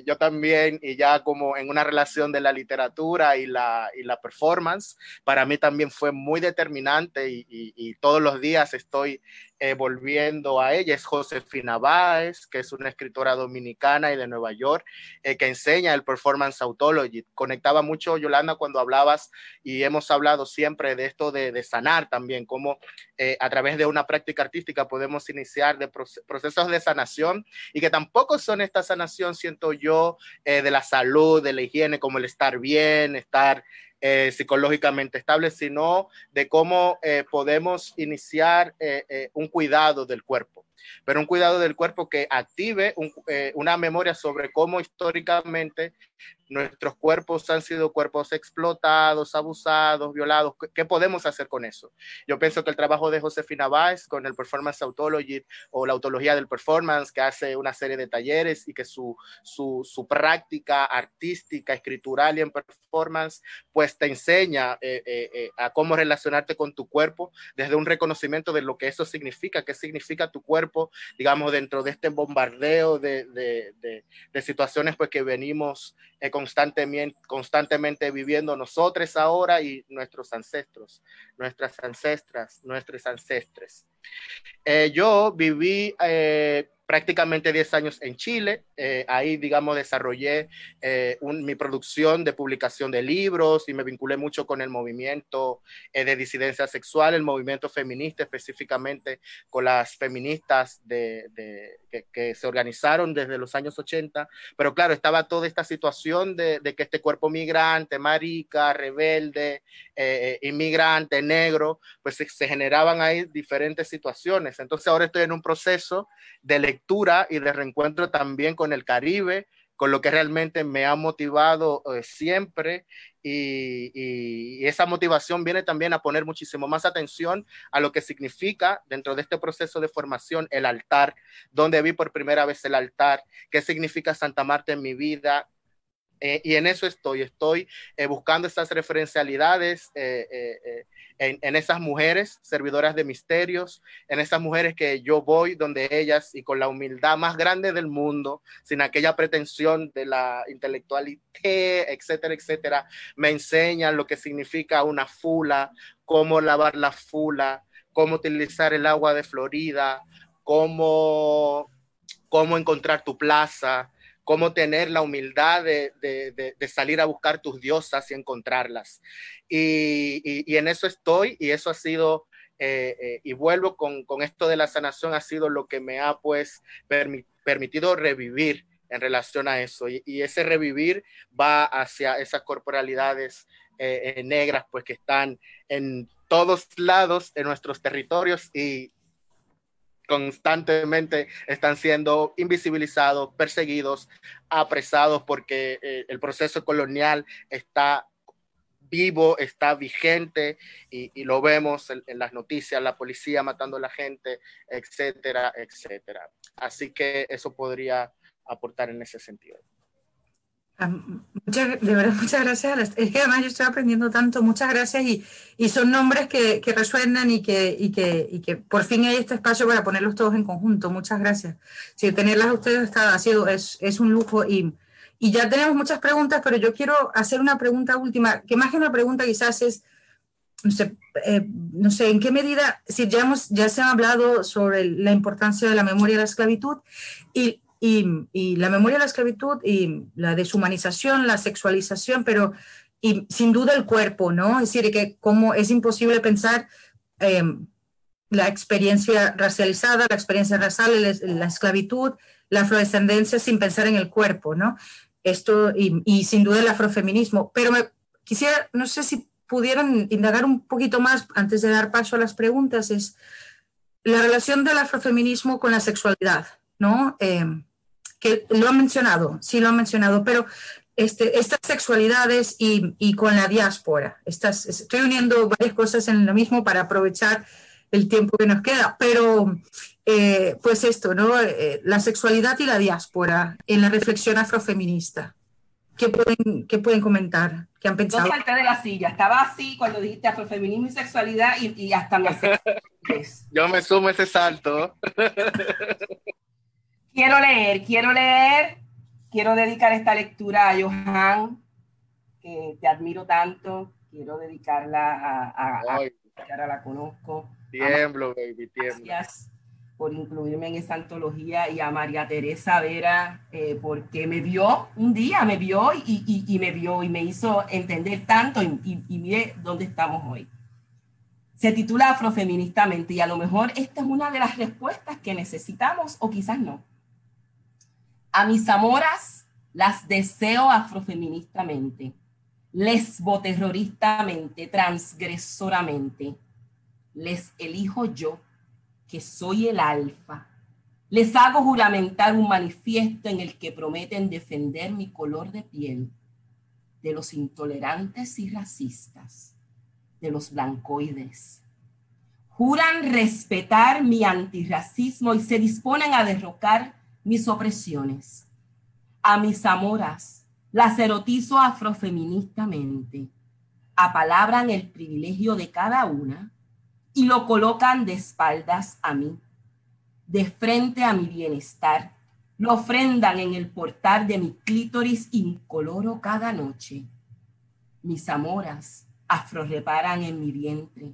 Speaker 3: yo también, y ya como en una relación de la literatura y la performance, para mí también fue muy determinante y todos los días estoy volviendo a ella. Es Josefina Báez, que es una escritora dominicana y de Nueva York, que enseña el performance autology. Conectaba mucho, Yolanda, cuando hablabas, y hemos hablado siempre de esto de sanar también, cómo a través de una práctica artística podemos iniciar de procesos de sanación, y que tampoco son esta sanación, siento yo, de la salud, de la higiene, como el estar bien, estar psicológicamente estable, sino de cómo podemos iniciar un cuidado del cuerpo. pero un cuidado del cuerpo que active una memoria sobre cómo históricamente nuestros cuerpos han sido cuerpos explotados, abusados, violados. ¿Qué podemos hacer con eso? Yo pienso que el trabajo de Josefina Báez con el Performance Autology o la autología del performance, que hace una serie de talleres y que su práctica artística, escritural y en performance, pues te enseña a cómo relacionarte con tu cuerpo desde un reconocimiento de lo que eso significa, qué significa tu cuerpo, digamos, dentro de este bombardeo de situaciones pues que venimos constantemente viviendo nosotros ahora y nuestros ancestros, nuestras ancestras, nuestros ancestres. Yo viví prácticamente 10 años en Chile. Ahí, digamos, desarrollé mi producción de publicación de libros y me vinculé mucho con el movimiento de disidencia sexual, el movimiento feminista, específicamente con las feministas que se organizaron desde los años 80. Pero claro, estaba toda esta situación de que este cuerpo migrante, marica, rebelde, inmigrante, negro, pues se generaban ahí diferentes situaciones. Entonces ahora estoy en un proceso de lectura y de reencuentro también con el Caribe, con lo que realmente me ha motivado siempre, y esa motivación viene también a poner muchísimo más atención a lo que significa dentro de este proceso de formación el altar, donde vi por primera vez el altar, qué significa Santa Marta en mi vida. Y en eso estoy buscando estas referencialidades en esas mujeres servidoras de misterios, en esas mujeres que yo voy donde ellas y con la humildad más grande del mundo, sin aquella pretensión de la intelectualidad, etcétera, etcétera, me enseñan lo que significa una fula, cómo lavar la fula, cómo utilizar el agua de Florida, cómo encontrar tu plaza, cómo tener la humildad de salir a buscar tus diosas y encontrarlas. Y en eso estoy, y eso ha sido, y vuelvo con esto de la sanación, ha sido lo que me ha pues permitido revivir en relación a eso. Y ese revivir va hacia esas corporalidades negras pues que están en todos lados de nuestros territorios y constantemente están siendo invisibilizados, perseguidos, apresados, porque el proceso colonial está vivo, está vigente, y lo vemos en las noticias, la policía matando a la gente, etcétera, etcétera. Así que eso podría aportar en ese sentido.
Speaker 2: De verdad, muchas gracias. Es que además yo estoy aprendiendo tanto, muchas gracias, y son nombres que resuenan y que por fin hay este espacio para ponerlos todos en conjunto. Muchas gracias. Sí, tenerlas a ustedes es un lujo, y ya tenemos muchas preguntas, pero yo quiero hacer una pregunta última, que más que una pregunta quizás es, no sé en qué medida, si ya se ha hablado sobre la importancia de la memoria de la esclavitud, y la memoria de la esclavitud y la deshumanización, la sexualización, pero y sin duda el cuerpo, ¿no? Es decir, que como es imposible pensar la experiencia racializada, la experiencia racial, la esclavitud, la afrodescendencia sin pensar en el cuerpo, ¿no? Esto, y sin duda el afrofeminismo. Pero quisiera, no sé si pudieran indagar un poquito más antes de dar paso a las preguntas, es la relación del afrofeminismo con la sexualidad, ¿no? Que lo han mencionado, sí lo han mencionado, pero estas sexualidades y con la diáspora, estoy uniendo varias cosas en lo mismo para aprovechar el tiempo que nos queda, pero pues esto, ¿no? La sexualidad y la diáspora en la reflexión afrofeminista. ¿Qué pueden comentar? ¿Qué han pensado?
Speaker 5: Yo salté de la silla, estaba así cuando dijiste afrofeminismo y sexualidad, y hasta me sé.
Speaker 3: Yo me sumo a ese salto.
Speaker 5: Quiero leer, quiero dedicar esta lectura a Johan, que te admiro tanto, quiero dedicarla que ahora la conozco.
Speaker 3: Tiemblo, baby, tiemblo.
Speaker 5: Gracias por incluirme en esa antología, y a María Teresa Vera, porque me vio un día, me vio y me hizo entender tanto, y mire dónde estamos hoy. Se titula Afrofeministamente, y a lo mejor esta es una de las respuestas que necesitamos, o quizás no. A mis amoras las deseo afrofeministamente, lesboterroristamente, transgresoramente. Les elijo yo, que soy el alfa, Les hago juramentar un manifiesto en el que prometen defender mi color de piel de los intolerantes y racistas, de los blancoides. Juran respetar mi antirracismo y se disponen a derrocar mis opresiones. A mis Zamoras las erotizo afrofeministamente, apalabran el privilegio de cada una y lo colocan de espaldas a mí, de frente a mi bienestar, lo ofrendan en el portal de mi clítoris incoloro cada noche. Mis Zamoras afroreparan en mi vientre,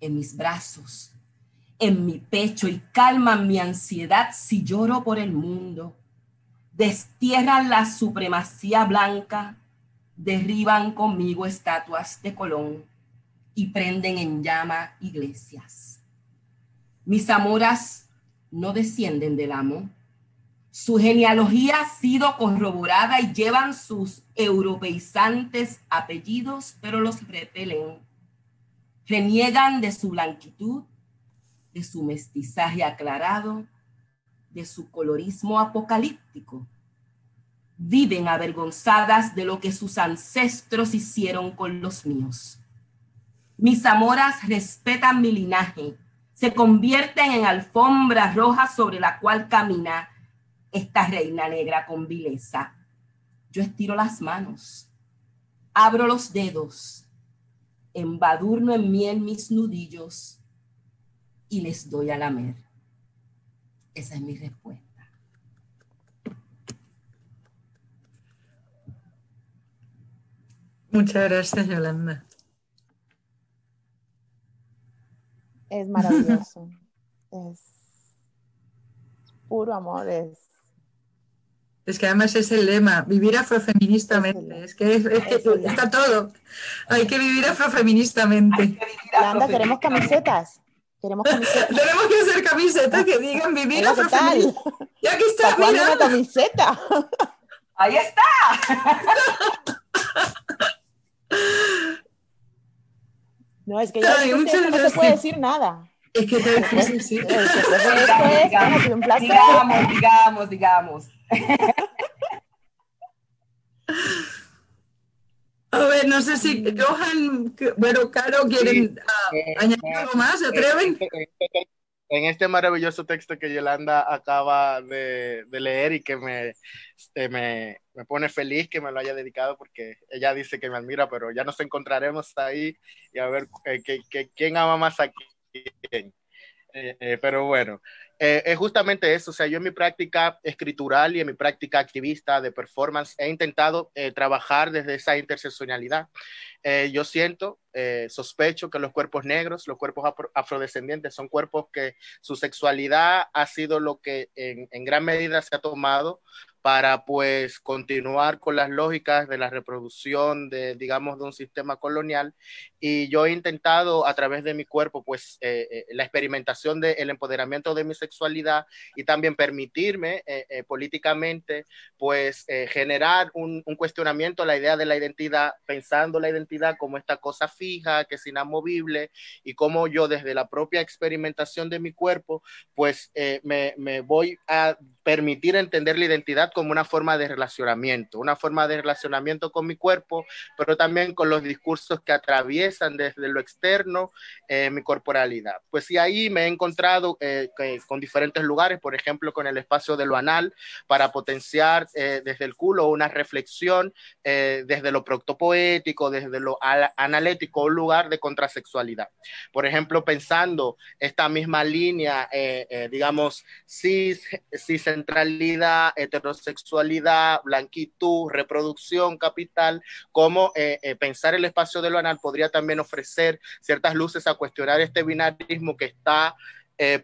Speaker 5: en mis brazos, en mi pecho y calman mi ansiedad si lloro por el mundo. Destierran la supremacía blanca, derriban conmigo estatuas de Colón y prenden en llama iglesias. Mis Zamoras no descienden del amo. Su genealogía ha sido corroborada y llevan sus europeizantes apellidos, pero los repelen. Reniegan de su blanquitud, de su mestizaje aclarado, de su colorismo apocalíptico. Viven avergonzadas de lo que sus ancestros hicieron con los míos. Mis Zamoras respetan mi linaje, se convierten en alfombra roja sobre la cual camina esta reina negra con vileza. Yo estiro las manos, abro los dedos, embadurno en miel mis nudillos y les doy a lamer. Esa es mi respuesta.
Speaker 2: Muchas gracias, Yolanda.
Speaker 4: Es maravilloso. Es puro amor.
Speaker 2: Es que además es el lema, vivir afrofeministamente. Es que está todo. Hay que vivir afrofeministamente.
Speaker 4: Yolanda, queremos camisetas. Tenemos que
Speaker 2: hacer camisetas que digan vivir afrofeministamente. Y aquí está,
Speaker 4: mira. Una camiseta.
Speaker 5: Ahí está.
Speaker 4: No, es que ya no se puede decir nada.
Speaker 2: Es que te difícil, sí.
Speaker 5: Digamos.
Speaker 2: A ver, no sé si Johan, bueno, Caro, ¿quieren añadir algo más? ¿Se atreven?
Speaker 3: En este maravilloso texto que Yolanda acaba de leer y que me pone feliz que me lo haya dedicado, porque ella dice que me admira, pero ya nos encontraremos ahí y a ver quién ama más a quién. Pero bueno, es justamente eso. O sea, yo en mi práctica escritural y en mi práctica activista de performance he intentado trabajar desde esa interseccionalidad. Yo siento, sospecho que los cuerpos negros, los cuerpos afrodescendientes son cuerpos que su sexualidad ha sido lo que en gran medida se ha tomado para pues continuar con las lógicas de la reproducción digamos, de un sistema colonial. Y yo he intentado a través de mi cuerpo pues la experimentación del empoderamiento de mi sexualidad y también permitirme políticamente pues generar un cuestionamiento a la idea de la identidad, pensando la identidad como esta cosa fija, que es inamovible, y cómo yo desde la propia experimentación de mi cuerpo pues me voy a permitir entender la identidad como una forma de relacionamiento con mi cuerpo, pero también con los discursos que atraviesan desde lo externo mi corporalidad. Pues y ahí me he encontrado con diferentes lugares, por ejemplo, con el espacio de lo anal, para potenciar desde el culo una reflexión desde lo proctopoético, desde lo analético, un lugar de contrasexualidad. Por ejemplo, pensando esta misma línea, digamos, ciscentralidad, heterosexualidad, blanquitud, reproducción, capital, cómo pensar el espacio de lo anal podría también ofrecer ciertas luces a cuestionar este binarismo que está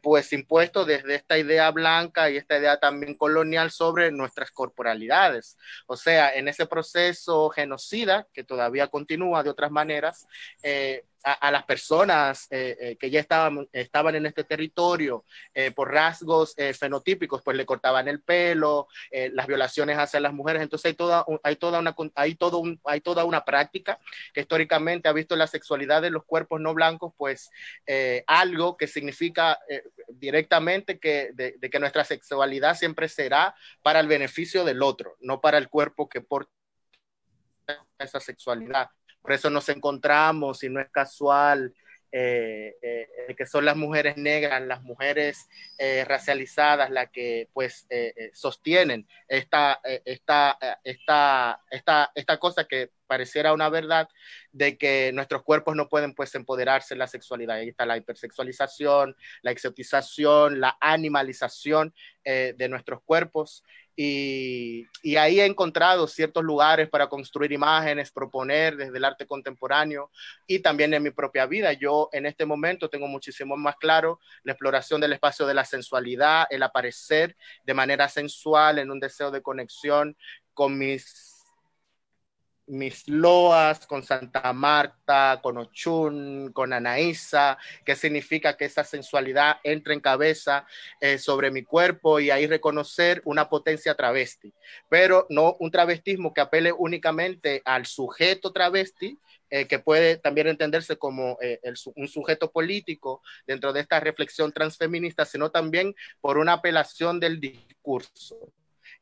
Speaker 3: pues impuesto desde esta idea blanca y esta idea también colonial sobre nuestras corporalidades. O sea, en ese proceso genocida, que todavía continúa de otras maneras, a las personas que ya estaban en este territorio por rasgos fenotípicos, pues le cortaban el pelo, las violaciones hacia las mujeres. Entonces hay toda una práctica que históricamente ha visto la sexualidad de los cuerpos no blancos, pues algo que significa directamente de que nuestra sexualidad siempre será para el beneficio del otro, no para el cuerpo que porta esa sexualidad. Por eso nos encontramos, y no es casual, que son las mujeres negras, las mujeres racializadas, las que pues sostienen esta cosa que pareciera una verdad, de que nuestros cuerpos no pueden pues empoderarse en la sexualidad. Ahí está la hipersexualización, la exotización, la animalización de nuestros cuerpos. Y ahí he encontrado ciertos lugares para construir imágenes, proponer desde el arte contemporáneo, y también en mi propia vida. Yo en este momento tengo muchísimo más claro la exploración del espacio de la sensualidad, el aparecer de manera sensual en un deseo de conexión con mis loas, con Santa Marta, con Ochun, con Anaísa, que significa que esa sensualidad entre en cabeza sobre mi cuerpo, y ahí reconocer una potencia travesti, pero no un travestismo que apele únicamente al sujeto travesti, que puede también entenderse como un sujeto político dentro de esta reflexión transfeminista, sino también por una apelación del discurso.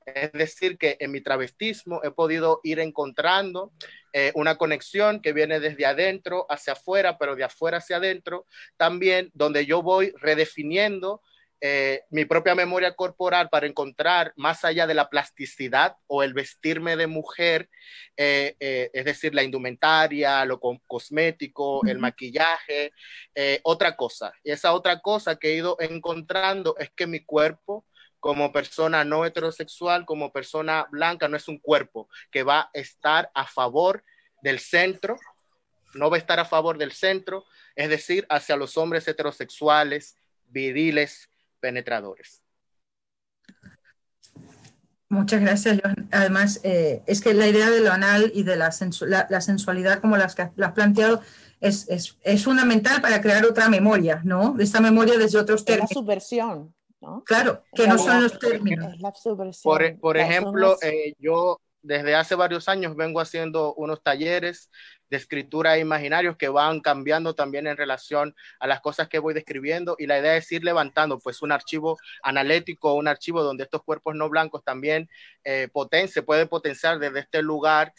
Speaker 3: Es decir, que en mi travestismo he podido ir encontrando una conexión que viene desde adentro hacia afuera, pero de afuera hacia adentro también, donde yo voy redefiniendo mi propia memoria corporal para encontrar, más allá de la plasticidad o el vestirme de mujer, es decir, la indumentaria, lo cosmético, el maquillaje, otra cosa. Y esa otra cosa que he ido encontrando es que mi cuerpo, como persona no heterosexual, como persona blanca, no es un cuerpo que va a estar a favor del centro, no va a estar a favor del centro, es decir, hacia los hombres heterosexuales, viriles, penetradores.
Speaker 2: Muchas gracias, Joan. Además, es que la idea de lo anal y de la sensualidad, como las que has planteado, es fundamental para crear otra memoria, ¿no? De esta memoria desde otros términos.
Speaker 4: Es la subversión, ¿no?
Speaker 2: Claro, que no son los términos.
Speaker 4: Es la subversión.
Speaker 3: Por ejemplo, yo desde hace varios años vengo haciendo unos talleres de escritura imaginarios que van cambiando también en relación a las cosas que voy describiendo, y la idea es ir levantando pues un archivo analético, un archivo donde estos cuerpos no blancos también se pueden potenciar desde este lugar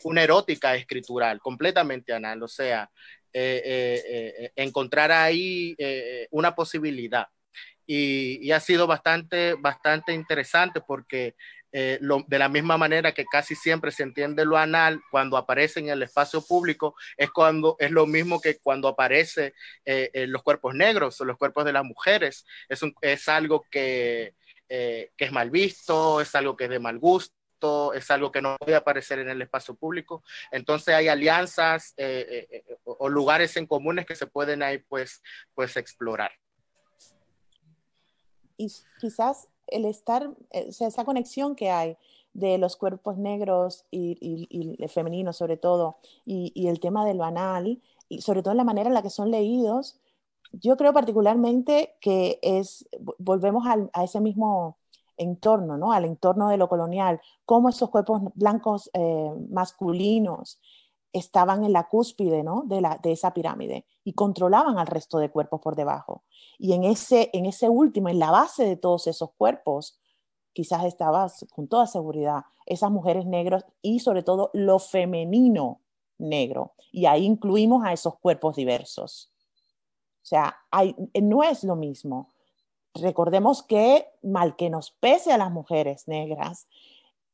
Speaker 3: una erótica escritural completamente anal, o sea, encontrar ahí una posibilidad. Y ha sido bastante interesante, porque de la misma manera que casi siempre se entiende lo anal cuando aparece en el espacio público, es lo mismo que cuando aparece en los cuerpos negros o los cuerpos de las mujeres. Es algo que es mal visto, es algo que es de mal gusto, es algo que no puede aparecer en el espacio público. Entonces hay alianzas o lugares en comunes que se pueden ahí pues explorar.
Speaker 4: Y quizás el estar, o sea, esa conexión que hay de los cuerpos negros y el femenino sobre todo, y el tema de lo anal, y sobre todo en la manera en la que son leídos, yo creo particularmente que volvemos a ese mismo entorno, ¿no? Al entorno de lo colonial, cómo esos cuerpos blancos masculinos estaban en la cúspide, ¿no? de esa pirámide, y controlaban al resto de cuerpos por debajo. Y en ese último, en la base de todos esos cuerpos, quizás estaban con toda seguridad esas mujeres negras, y sobre todo lo femenino negro. Y ahí incluimos a esos cuerpos diversos. O sea, no es lo mismo. Recordemos que, mal que nos pese a las mujeres negras,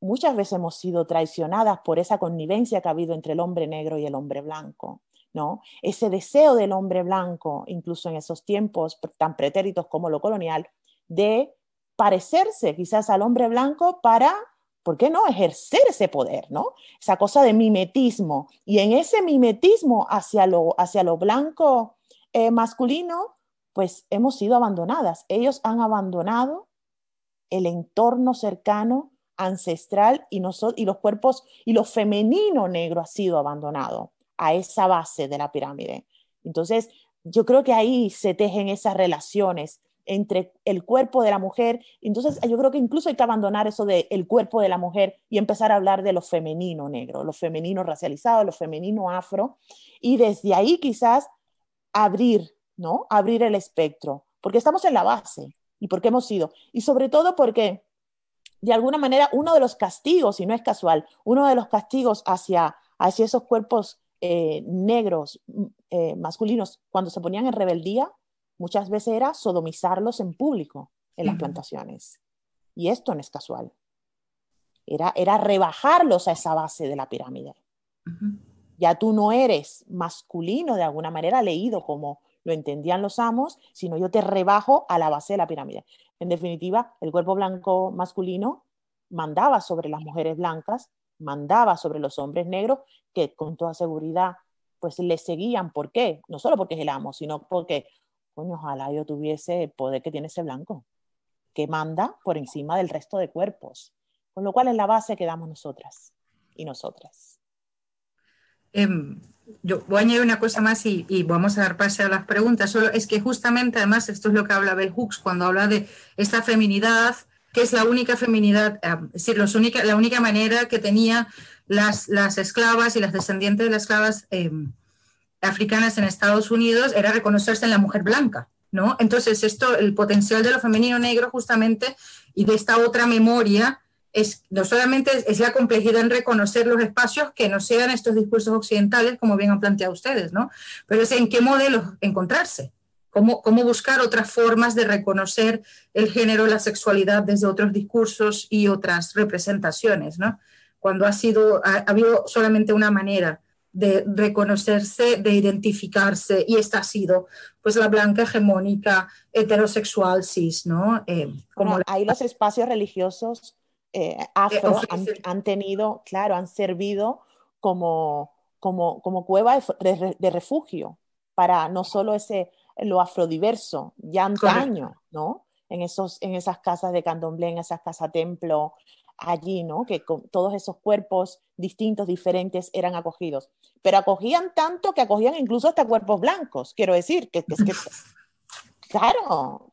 Speaker 4: muchas veces hemos sido traicionadas por esa connivencia que ha habido entre el hombre negro y el hombre blanco, ¿no? Ese deseo del hombre blanco, incluso en esos tiempos tan pretéritos como lo colonial, de parecerse quizás al hombre blanco para, ¿por qué no?, ejercer ese poder, ¿no? Esa cosa de mimetismo. Y en ese mimetismo hacia lo blanco masculino, pues hemos sido abandonadas. Ellos han abandonado el entorno cercano, ancestral, y los cuerpos, y lo femenino negro ha sido abandonado a esa base de la pirámide. Entonces, yo creo que ahí se tejen esas relaciones entre el cuerpo de la mujer. Entonces, yo creo que incluso hay que abandonar eso de el cuerpo de la mujer y empezar a hablar de lo femenino negro, lo femenino racializado, lo femenino afro, y desde ahí quizás abrir, ¿no? Abrir el espectro, porque estamos en la base y porque hemos sido. Y sobre todo porque, de alguna manera, uno de los castigos, y no es casual, uno de los castigos hacia esos cuerpos negros masculinos cuando se ponían en rebeldía, muchas veces era sodomizarlos en público en las plantaciones. Y esto no es casual. Era rebajarlos a esa base de la pirámide. Ya tú no eres masculino de alguna manera leído como lo entendían los amos, sino yo te rebajo a la base de la pirámide. En definitiva, el cuerpo blanco masculino mandaba sobre las mujeres blancas, mandaba sobre los hombres negros, que con toda seguridad pues le seguían. ¿Por qué? No solo porque es el amo, sino porque, coño, ojalá yo tuviese el poder que tiene ese blanco, que manda por encima del resto de cuerpos. Con lo cual es la base que damos nosotras y nosotras.
Speaker 2: Yo voy a añadir una cosa más y vamos a dar pase a las preguntas. Solo es que justamente, además, esto es lo que habla Bell Hooks cuando habla de esta feminidad, que es la única feminidad, es decir, la única manera que tenía las esclavas y las descendientes de las esclavas africanas en Estados Unidos era reconocerse en la mujer blanca, ¿no? Entonces, el potencial de lo femenino negro justamente y de esta otra memoria no solamente es la complejidad en reconocer los espacios que no sean estos discursos occidentales, como bien han planteado ustedes, ¿no? Pero es en qué modelos encontrarse, cómo buscar otras formas de reconocer el género, la sexualidad desde otros discursos y otras representaciones, ¿no? Cuando ha habido solamente una manera de reconocerse, de identificarse, y esta ha sido pues la blanca hegemónica heterosexual cis, ¿no?
Speaker 4: Ahí los espacios religiosos afro han tenido, claro, han servido como cueva de refugio para no solo lo afrodiverso, ya antaño, ¿no? En esas casas de candomblé, en esas casas templo, allí, ¿no? Que con todos esos cuerpos distintos, diferentes, eran acogidos. Pero acogían tanto que acogían incluso hasta cuerpos blancos, quiero decir, que claro,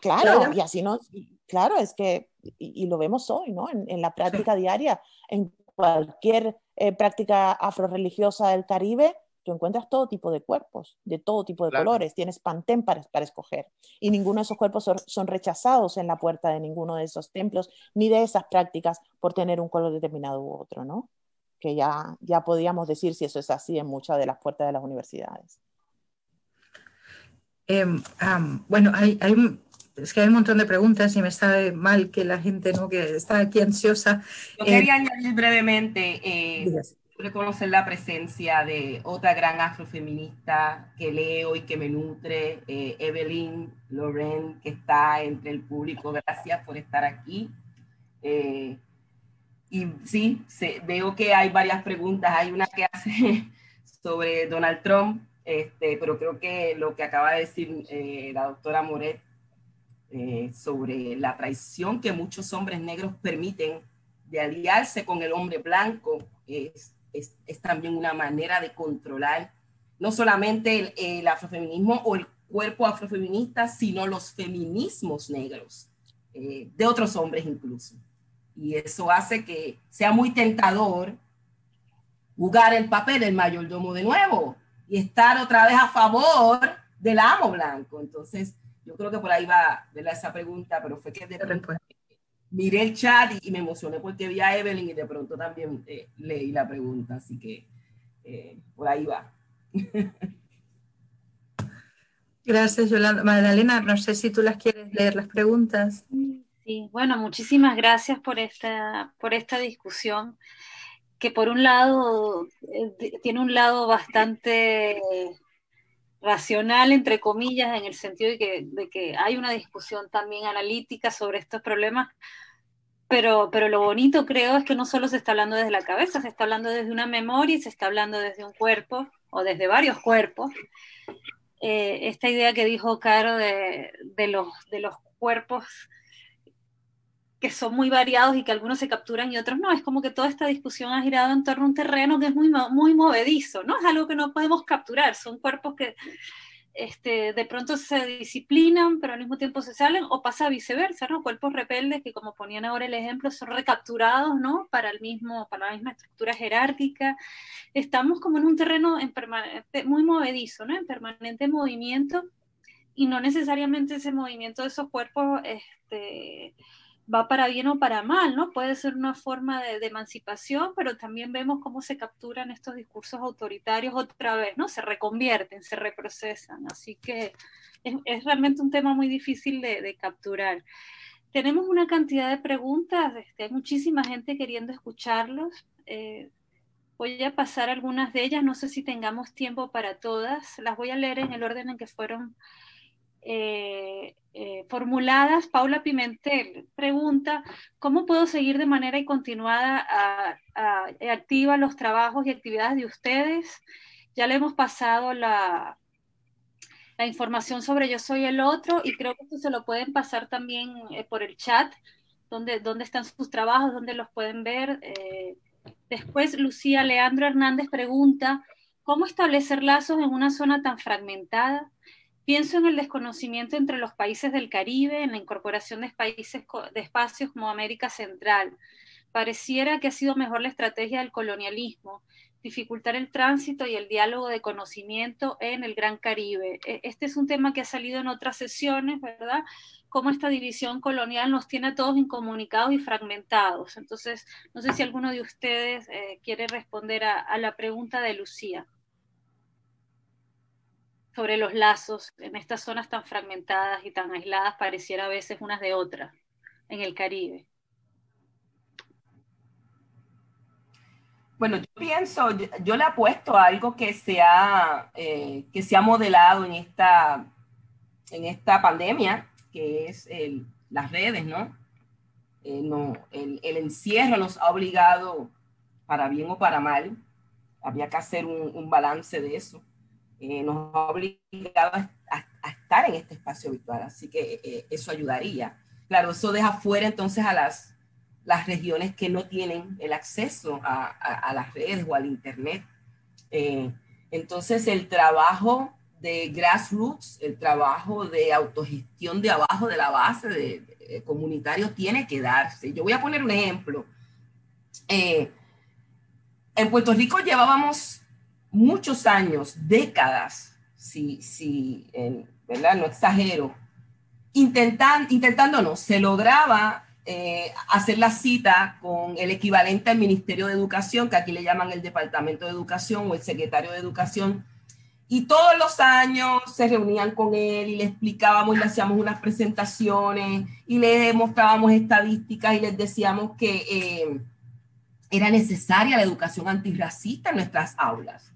Speaker 4: y así no, claro, es que, y lo vemos hoy, ¿no? En la práctica diaria, en cualquier práctica afrorreligiosa del Caribe, tú encuentras todo tipo de cuerpos, de todo tipo de colores, tienes pantén para escoger, y ninguno de esos cuerpos son rechazados en la puerta de ninguno de esos templos, ni de esas prácticas por tener un color determinado u otro, ¿no? Que ya podíamos decir si eso es así en muchas de las puertas de las universidades.
Speaker 2: Bueno, es que hay un montón de preguntas y me sabe mal que la gente no que está aquí ansiosa.
Speaker 5: Yo quería añadir brevemente, reconocer la presencia de otra gran afrofeminista que leo y que me nutre, Evelyn Loren, que está entre el público. Gracias por estar aquí. Y sí, veo que hay varias preguntas. Hay una que hace sobre Donald Trump, pero creo que lo que acaba de decir la doctora Moret sobre la traición que muchos hombres negros permiten de aliarse con el hombre blanco es también una manera de controlar no solamente el afrofeminismo o el cuerpo afrofeminista, sino los feminismos negros de otros hombres incluso. Y eso hace que sea muy tentador jugar el papel del mayordomo de nuevo y estar otra vez a favor del amo blanco. Entonces, yo creo que por ahí va, ¿verdad?, esa pregunta, pero fue que de pronto miré el chat y me emocioné porque vi a Evelyn y de pronto también leí la pregunta, así que por ahí va.
Speaker 2: Gracias, Yolanda. Magdalena, no sé si tú las quieres leer las preguntas.
Speaker 6: Sí, bueno, muchísimas gracias por esta discusión, que por un lado tiene un lado bastante racional, entre comillas, en el sentido de que hay una discusión también analítica sobre estos problemas, pero lo bonito, creo, es que no solo se está hablando desde la cabeza, se está hablando desde una memoria y se está hablando desde un cuerpo o desde varios cuerpos. Esta idea que dijo Caro de los cuerpos que son muy variados y que algunos se capturan y otros no. Es como que toda esta discusión ha girado en torno a un terreno que es muy, muy movedizo, ¿no? Es algo que no podemos capturar, son cuerpos que de pronto se disciplinan, pero al mismo tiempo se salen, o pasa viceversa, ¿no? Cuerpos rebeldes que, como ponían ahora el ejemplo, son recapturados, ¿no? Para la misma estructura jerárquica. Estamos como en un terreno muy movedizo, ¿no? En permanente movimiento, y no necesariamente ese movimiento de esos cuerpos va para bien o para mal, ¿no? Puede ser una forma de emancipación, pero también vemos cómo se capturan estos discursos autoritarios otra vez, ¿no? Se reconvierten, se reprocesan, así que es realmente un tema muy difícil de capturar. Tenemos una cantidad de preguntas, hay muchísima gente queriendo escucharlos. Voy a pasar algunas de ellas, no sé si tengamos tiempo para todas, las voy a leer en el orden en que fueron formuladas. Paula Pimentel pregunta: ¿cómo puedo seguir de manera continuada activa los trabajos y actividades de ustedes? Ya le hemos pasado la información sobre Yo Soy el Otro, y creo que esto se lo pueden pasar también por el chat, donde están sus trabajos, donde los pueden ver. Después Lucía Leandro Hernández pregunta: ¿cómo establecer lazos en una zona tan fragmentada? Pienso en el desconocimiento entre los países del Caribe, en la incorporación de espacios como América Central. Pareciera que ha sido mejor la estrategia del colonialismo, dificultar el tránsito y el diálogo de conocimiento en el Gran Caribe. Este es un tema que ha salido en otras sesiones, ¿verdad? Cómo esta división colonial nos tiene a todos incomunicados y fragmentados. Entonces, no sé si alguno de ustedes quiere responder a la pregunta de Lucía sobre los lazos en estas zonas tan fragmentadas y tan aisladas, pareciera a veces unas de otras en el Caribe.
Speaker 5: Bueno, yo pienso, yo le apuesto a algo que se ha modelado en esta pandemia, que es las redes, ¿no? El encierro nos ha obligado, para bien o para mal, había que hacer un balance de eso. Nos ha obligado a estar en este espacio virtual, así que eso ayudaría. Claro, eso deja fuera entonces a las regiones que no tienen el acceso a las redes o al internet. Entonces el trabajo de grassroots, el trabajo de autogestión de abajo de la base de comunitario tiene que darse. Yo voy a poner un ejemplo. En Puerto Rico llevábamos muchos años, décadas, ¿verdad? No exagero, se lograba hacer la cita con el equivalente al Ministerio de Educación, que aquí le llaman el Departamento de Educación o el Secretario de Educación, y todos los años se reunían con él y le explicábamos y le hacíamos unas presentaciones y le mostrábamos estadísticas y les decíamos que era necesaria la educación antirracista en nuestras aulas.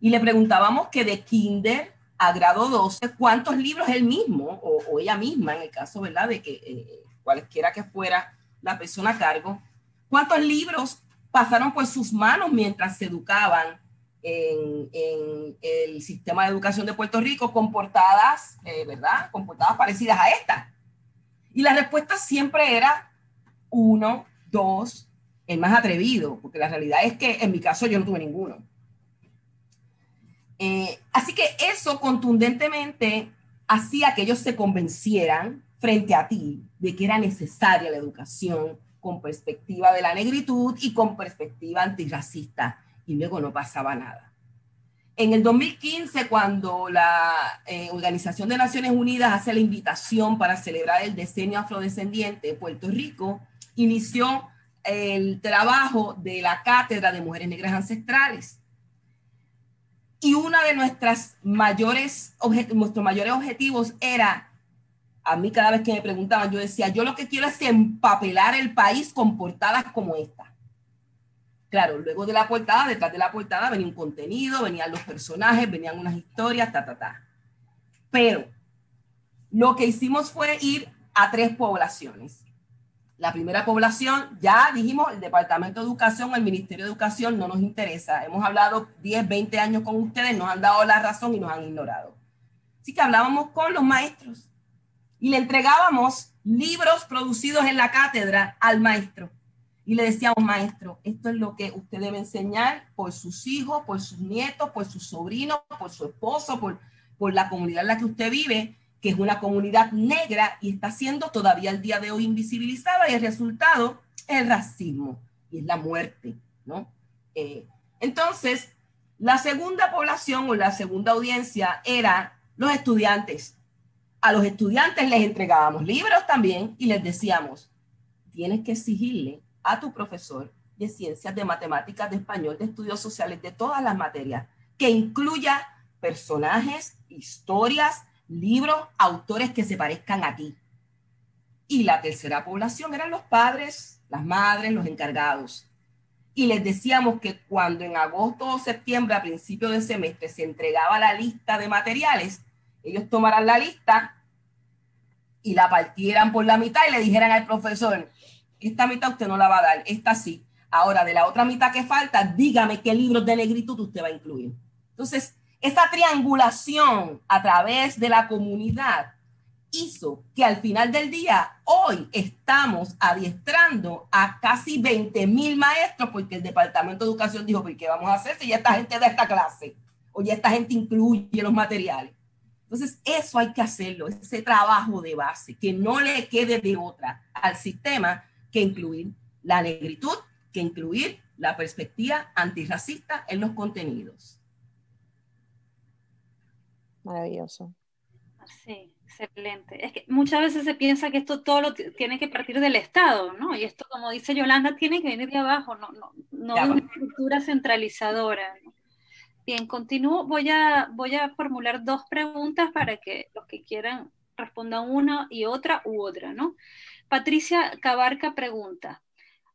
Speaker 5: Y le preguntábamos que de kinder a grado 12, ¿cuántos libros él mismo o ella misma, en el caso, ¿verdad?, de que cualquiera que fuera la persona a cargo, cuántos libros pasaron por sus manos mientras se educaban en el sistema de educación de Puerto Rico con portadas, ¿verdad?, con portadas parecidas a esta? Y la respuesta siempre era 1, 2, el más atrevido, porque la realidad es que en mi caso yo no tuve ninguno. Así que eso contundentemente hacía que ellos se convencieran frente a ti de que era necesaria la educación con perspectiva de la negritud y con perspectiva antirracista, y luego no pasaba nada. En el 2015, cuando la Organización de Naciones Unidas hace la invitación para celebrar el decenio afrodescendiente, Puerto Rico inició el trabajo de la Cátedra de Mujeres Negras Ancestrales. Y uno de nuestros mayores objetivos era, a mí cada vez que me preguntaban, yo decía, yo lo que quiero es empapelar el país con portadas como esta. Claro, luego de la portada, detrás de la portada venía un contenido, venían los personajes, venían unas historias, Pero lo que hicimos fue ir a 3 poblaciones. La primera población, ya dijimos, el Departamento de Educación, el Ministerio de Educación no nos interesa. Hemos hablado 10, 20 años con ustedes, nos han dado la razón y nos han ignorado. Así que hablábamos con los maestros y le entregábamos libros producidos en la cátedra al maestro. Y le decíamos, maestro, esto es lo que usted debe enseñar por sus hijos, por sus nietos, por sus sobrinos, por su esposo, por la comunidad en la que usted vive, que es una comunidad negra y está siendo todavía al día de hoy invisibilizada, y el resultado es el racismo y es la muerte, ¿no? Entonces, la segunda población o la segunda audiencia era los estudiantes. A los estudiantes les entregábamos libros también y les decíamos, tienes que exigirle a tu profesor de ciencias, de matemáticas, de español, de estudios sociales, de todas las materias, que incluya personajes, historias, libros, autores que se parezcan a ti. Y la tercera población eran los padres, las madres, los encargados. Y les decíamos que cuando en agosto o septiembre, a principio de semestre, se entregaba la lista de materiales, ellos tomaran la lista y la partieran por la mitad y le dijeran al profesor, esta mitad usted no la va a dar, esta sí. Ahora, de la otra mitad que falta, dígame qué libros de negritud usted va a incluir. Entonces, esa triangulación a través de la comunidad hizo que al final del día, hoy estamos adiestrando a casi 20,000 maestros, porque el Departamento de Educación dijo, ¿qué vamos a hacer si ya esta gente da esta clase? O ya esta gente incluye los materiales. Entonces, eso hay que hacerlo, ese trabajo de base, que no le quede de otra al sistema que incluir la negritud, que incluir la perspectiva antirracista en los contenidos.
Speaker 4: Maravilloso.
Speaker 6: Sí, excelente. Es que muchas veces se piensa que esto todo lo tiene que partir del Estado, ¿no? Y esto, como dice Yolanda, tiene que venir de abajo, no de una estructura centralizadora, ¿no? Bien, continúo. Voy a formular dos preguntas para que los que quieran respondan una y otra u otra, ¿no? Patricia Cabarca pregunta,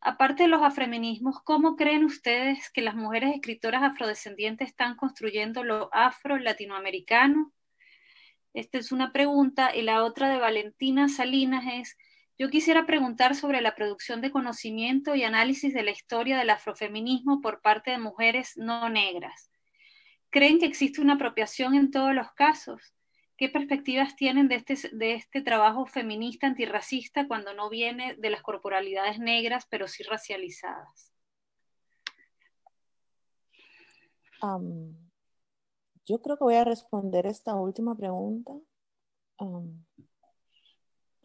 Speaker 6: aparte de los afrofeminismos, ¿cómo creen ustedes que las mujeres escritoras afrodescendientes están construyendo lo afro-latinoamericano? Esta es una pregunta, y la otra de Valentina Salinas es, yo quisiera preguntar sobre la producción de conocimiento y análisis de la historia del afrofeminismo por parte de mujeres no negras. ¿Creen que existe una apropiación en todos los casos? ¿Qué perspectivas tienen de este trabajo feminista antirracista cuando no viene de las corporalidades negras, pero sí racializadas?
Speaker 4: Yo creo que voy a responder esta última pregunta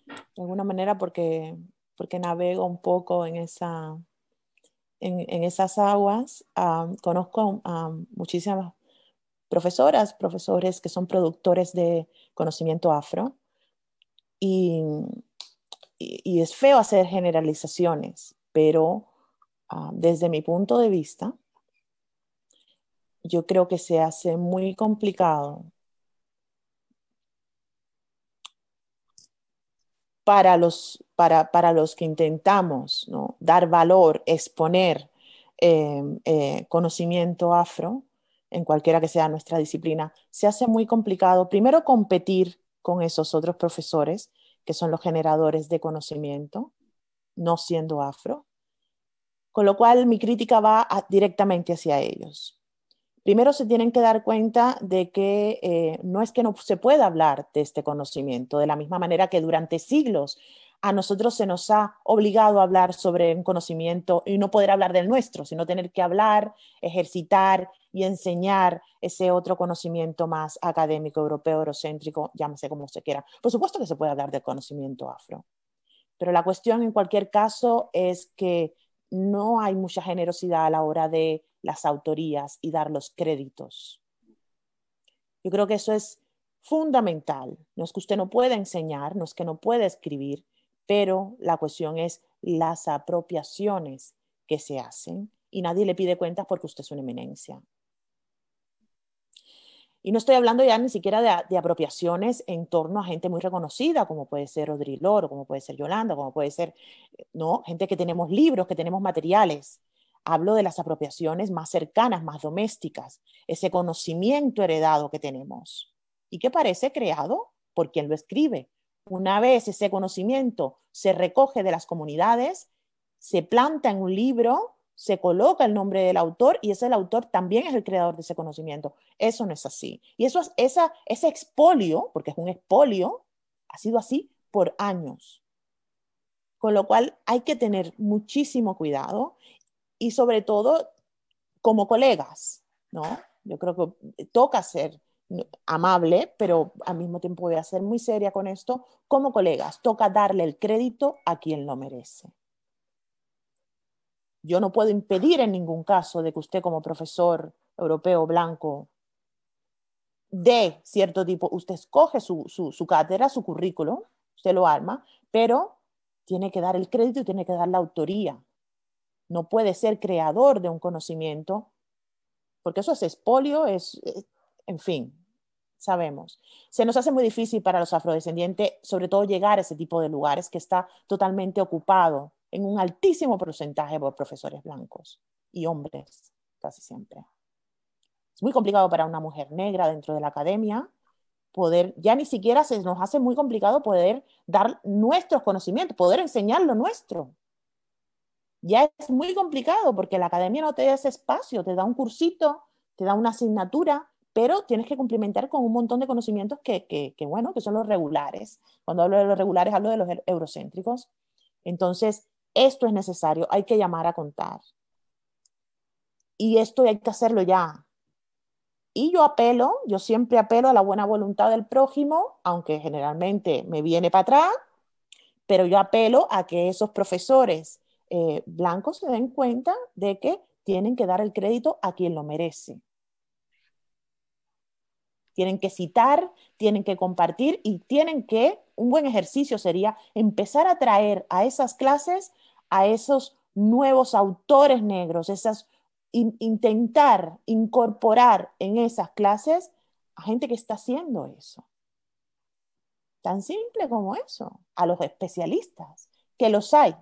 Speaker 4: de alguna manera porque navego un poco en esas aguas. Conozco a muchísimas profesoras, profesores que son productores de conocimiento afro y es feo hacer generalizaciones, pero desde mi punto de vista, yo creo que se hace muy complicado para los que intentamos, ¿no?, dar valor, exponer conocimiento afro, en cualquiera que sea nuestra disciplina, se hace muy complicado, primero, competir con esos otros profesores que son los generadores de conocimiento, no siendo afro, con lo cual mi crítica va directamente hacia ellos. Primero se tienen que dar cuenta de que no es que no se pueda hablar de este conocimiento, de la misma manera que durante siglos a nosotros se nos ha obligado a hablar sobre un conocimiento y no poder hablar del nuestro, sino tener que hablar, ejercitar y enseñar ese otro conocimiento más académico, europeo, eurocéntrico, llámese como se quiera. Por supuesto que se puede hablar del conocimiento afro, pero la cuestión en cualquier caso es que no hay mucha generosidad a la hora de las autorías y dar los créditos. Yo creo que eso es fundamental. No es que usted no pueda enseñar, no es que no pueda escribir, pero la cuestión es las apropiaciones que se hacen y nadie le pide cuentas porque usted es una eminencia. Y no estoy hablando ya ni siquiera de apropiaciones en torno a gente muy reconocida, como puede ser Audre Lorde, como puede ser Yolanda, como puede ser, no, gente que tenemos libros, que tenemos materiales. Hablo de las apropiaciones más cercanas, más domésticas, ese conocimiento heredado que tenemos y que parece creado por quien lo escribe. Una vez ese conocimiento se recoge de las comunidades, se planta en un libro, se coloca el nombre del autor y ese el autor también es el creador de ese conocimiento. Eso no es así. Y ese expolio, porque es un expolio, ha sido así por años. Con lo cual hay que tener muchísimo cuidado y sobre todo como colegas, ¿no? Yo creo que toca ser amable, pero al mismo tiempo voy a ser muy seria con esto. Como colegas, toca darle el crédito a quien lo merece. Yo no puedo impedir en ningún caso de que usted como profesor europeo blanco de cierto tipo, usted escoge su cátedra, su currículum, usted lo arma, pero tiene que dar el crédito y tiene que dar la autoría. No puede ser creador de un conocimiento, porque eso es expolio, en fin, sabemos. Se nos hace muy difícil para los afrodescendientes, sobre todo llegar a ese tipo de lugares que está totalmente ocupado en un altísimo porcentaje por profesores blancos y hombres, casi siempre. Es muy complicado para una mujer negra dentro de la academia poder, ya ni siquiera se nos hace muy complicado poder dar nuestros conocimientos, poder enseñar lo nuestro. Ya es muy complicado porque la academia no te da ese espacio, te da un cursito, te da una asignatura, pero tienes que complementar con un montón de conocimientos bueno, que son los regulares. Cuando hablo de los regulares, hablo de los eurocéntricos. Entonces, esto es necesario, hay que llamar a contar. Y esto hay que hacerlo ya. Y yo siempre apelo a la buena voluntad del prójimo, aunque generalmente me viene para atrás, pero yo apelo a que esos profesores blancos se den cuenta de que tienen que dar el crédito a quien lo merece. Tienen que citar, tienen que compartir y un buen ejercicio sería empezar a traer a esas clases a esos nuevos autores negros, intentar incorporar en esas clases a gente que está haciendo eso. Tan simple como eso, a los especialistas, que los hay.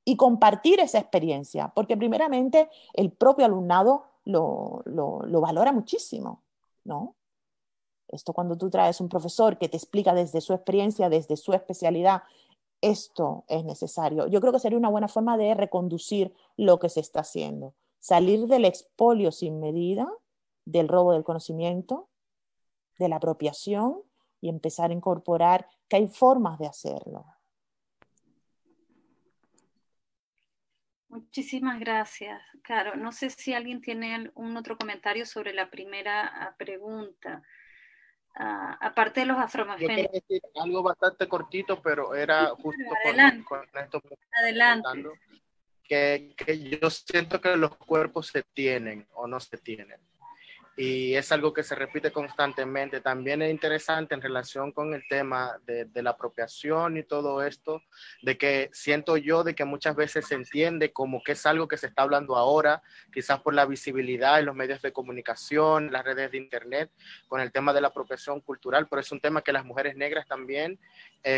Speaker 4: Y compartir esa experiencia, porque primeramente el propio alumnado lo valora muchísimo, ¿no? Esto cuando tú traes un profesor que te explica desde su experiencia, desde su especialidad, esto es necesario. Yo creo que sería una buena forma de reconducir lo que se está haciendo. Salir del expolio sin medida, del robo del conocimiento, de la apropiación y empezar a incorporar que hay formas de hacerlo.
Speaker 6: Muchísimas gracias. Claro, no sé si alguien tiene algún otro comentario sobre la primera pregunta. Aparte de los afromafénicos.
Speaker 3: Yo quiero decir algo bastante cortito, pero era justo con esto
Speaker 6: Adelante.
Speaker 3: Que yo siento que los cuerpos se tienen o no se tienen. Y es algo que se repite constantemente. También es interesante en relación con el tema de la apropiación y todo esto, de que siento yo de que muchas veces se entiende como que es algo que se está hablando ahora, quizás por la visibilidad en los medios de comunicación, las redes de internet, con el tema de la apropiación cultural, pero es un tema que las mujeres negras también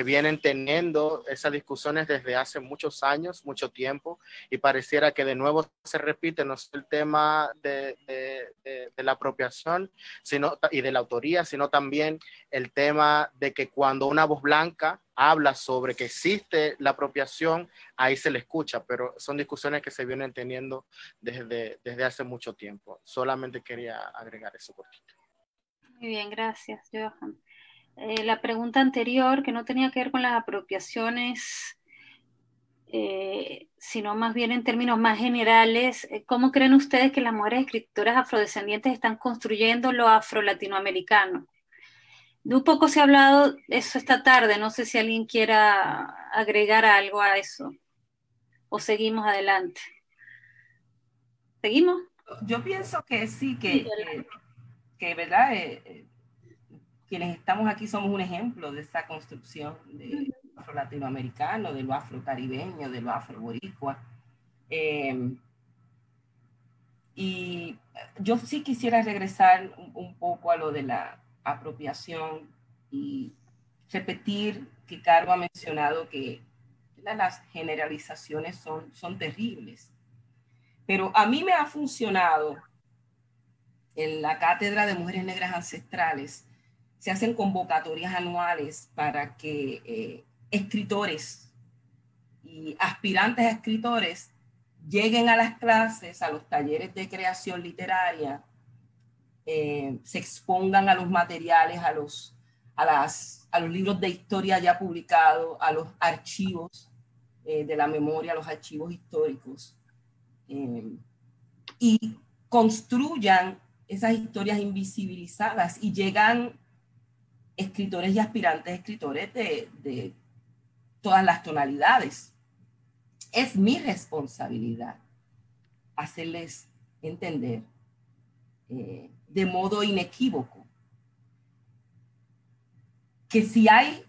Speaker 3: vienen teniendo esas discusiones desde hace muchos años, mucho tiempo, y pareciera que de nuevo se repite, no es el tema de la apropiación y de la autoría, sino también el tema de que cuando una voz blanca habla sobre que existe la apropiación, ahí se le escucha, pero son discusiones que se vienen teniendo desde hace mucho tiempo. Solamente quería agregar eso cortito.
Speaker 6: Muy bien, gracias, Johan. La pregunta anterior, que no tenía que ver con las apropiaciones, sino más bien en términos más generales, ¿cómo creen ustedes que las mujeres escritoras afrodescendientes están construyendo lo afro-latinoamericano? De un poco se ha hablado eso esta tarde, no sé si alguien quiera agregar algo a eso, o seguimos adelante. ¿Seguimos?
Speaker 5: Yo pienso que sí, que ¿verdad? Quienes estamos aquí somos un ejemplo de esa construcción de afro-latinoamericano, de lo afro-caribeño, de lo afro-boricua. Y yo sí quisiera regresar un poco a lo de la apropiación y repetir que Caro ha mencionado que las generalizaciones son terribles. Pero a mí me ha funcionado en la Cátedra de Mujeres Negras Ancestrales. Se hacen convocatorias anuales para que escritores y aspirantes a escritores lleguen a las clases, a los talleres de creación literaria, se expongan a los materiales, a los libros de historia ya publicados, a los archivos de la memoria, a los archivos históricos, y construyan esas historias invisibilizadas, y llegan escritores y aspirantes escritores de todas las tonalidades. Es mi responsabilidad hacerles entender de modo inequívoco que si hay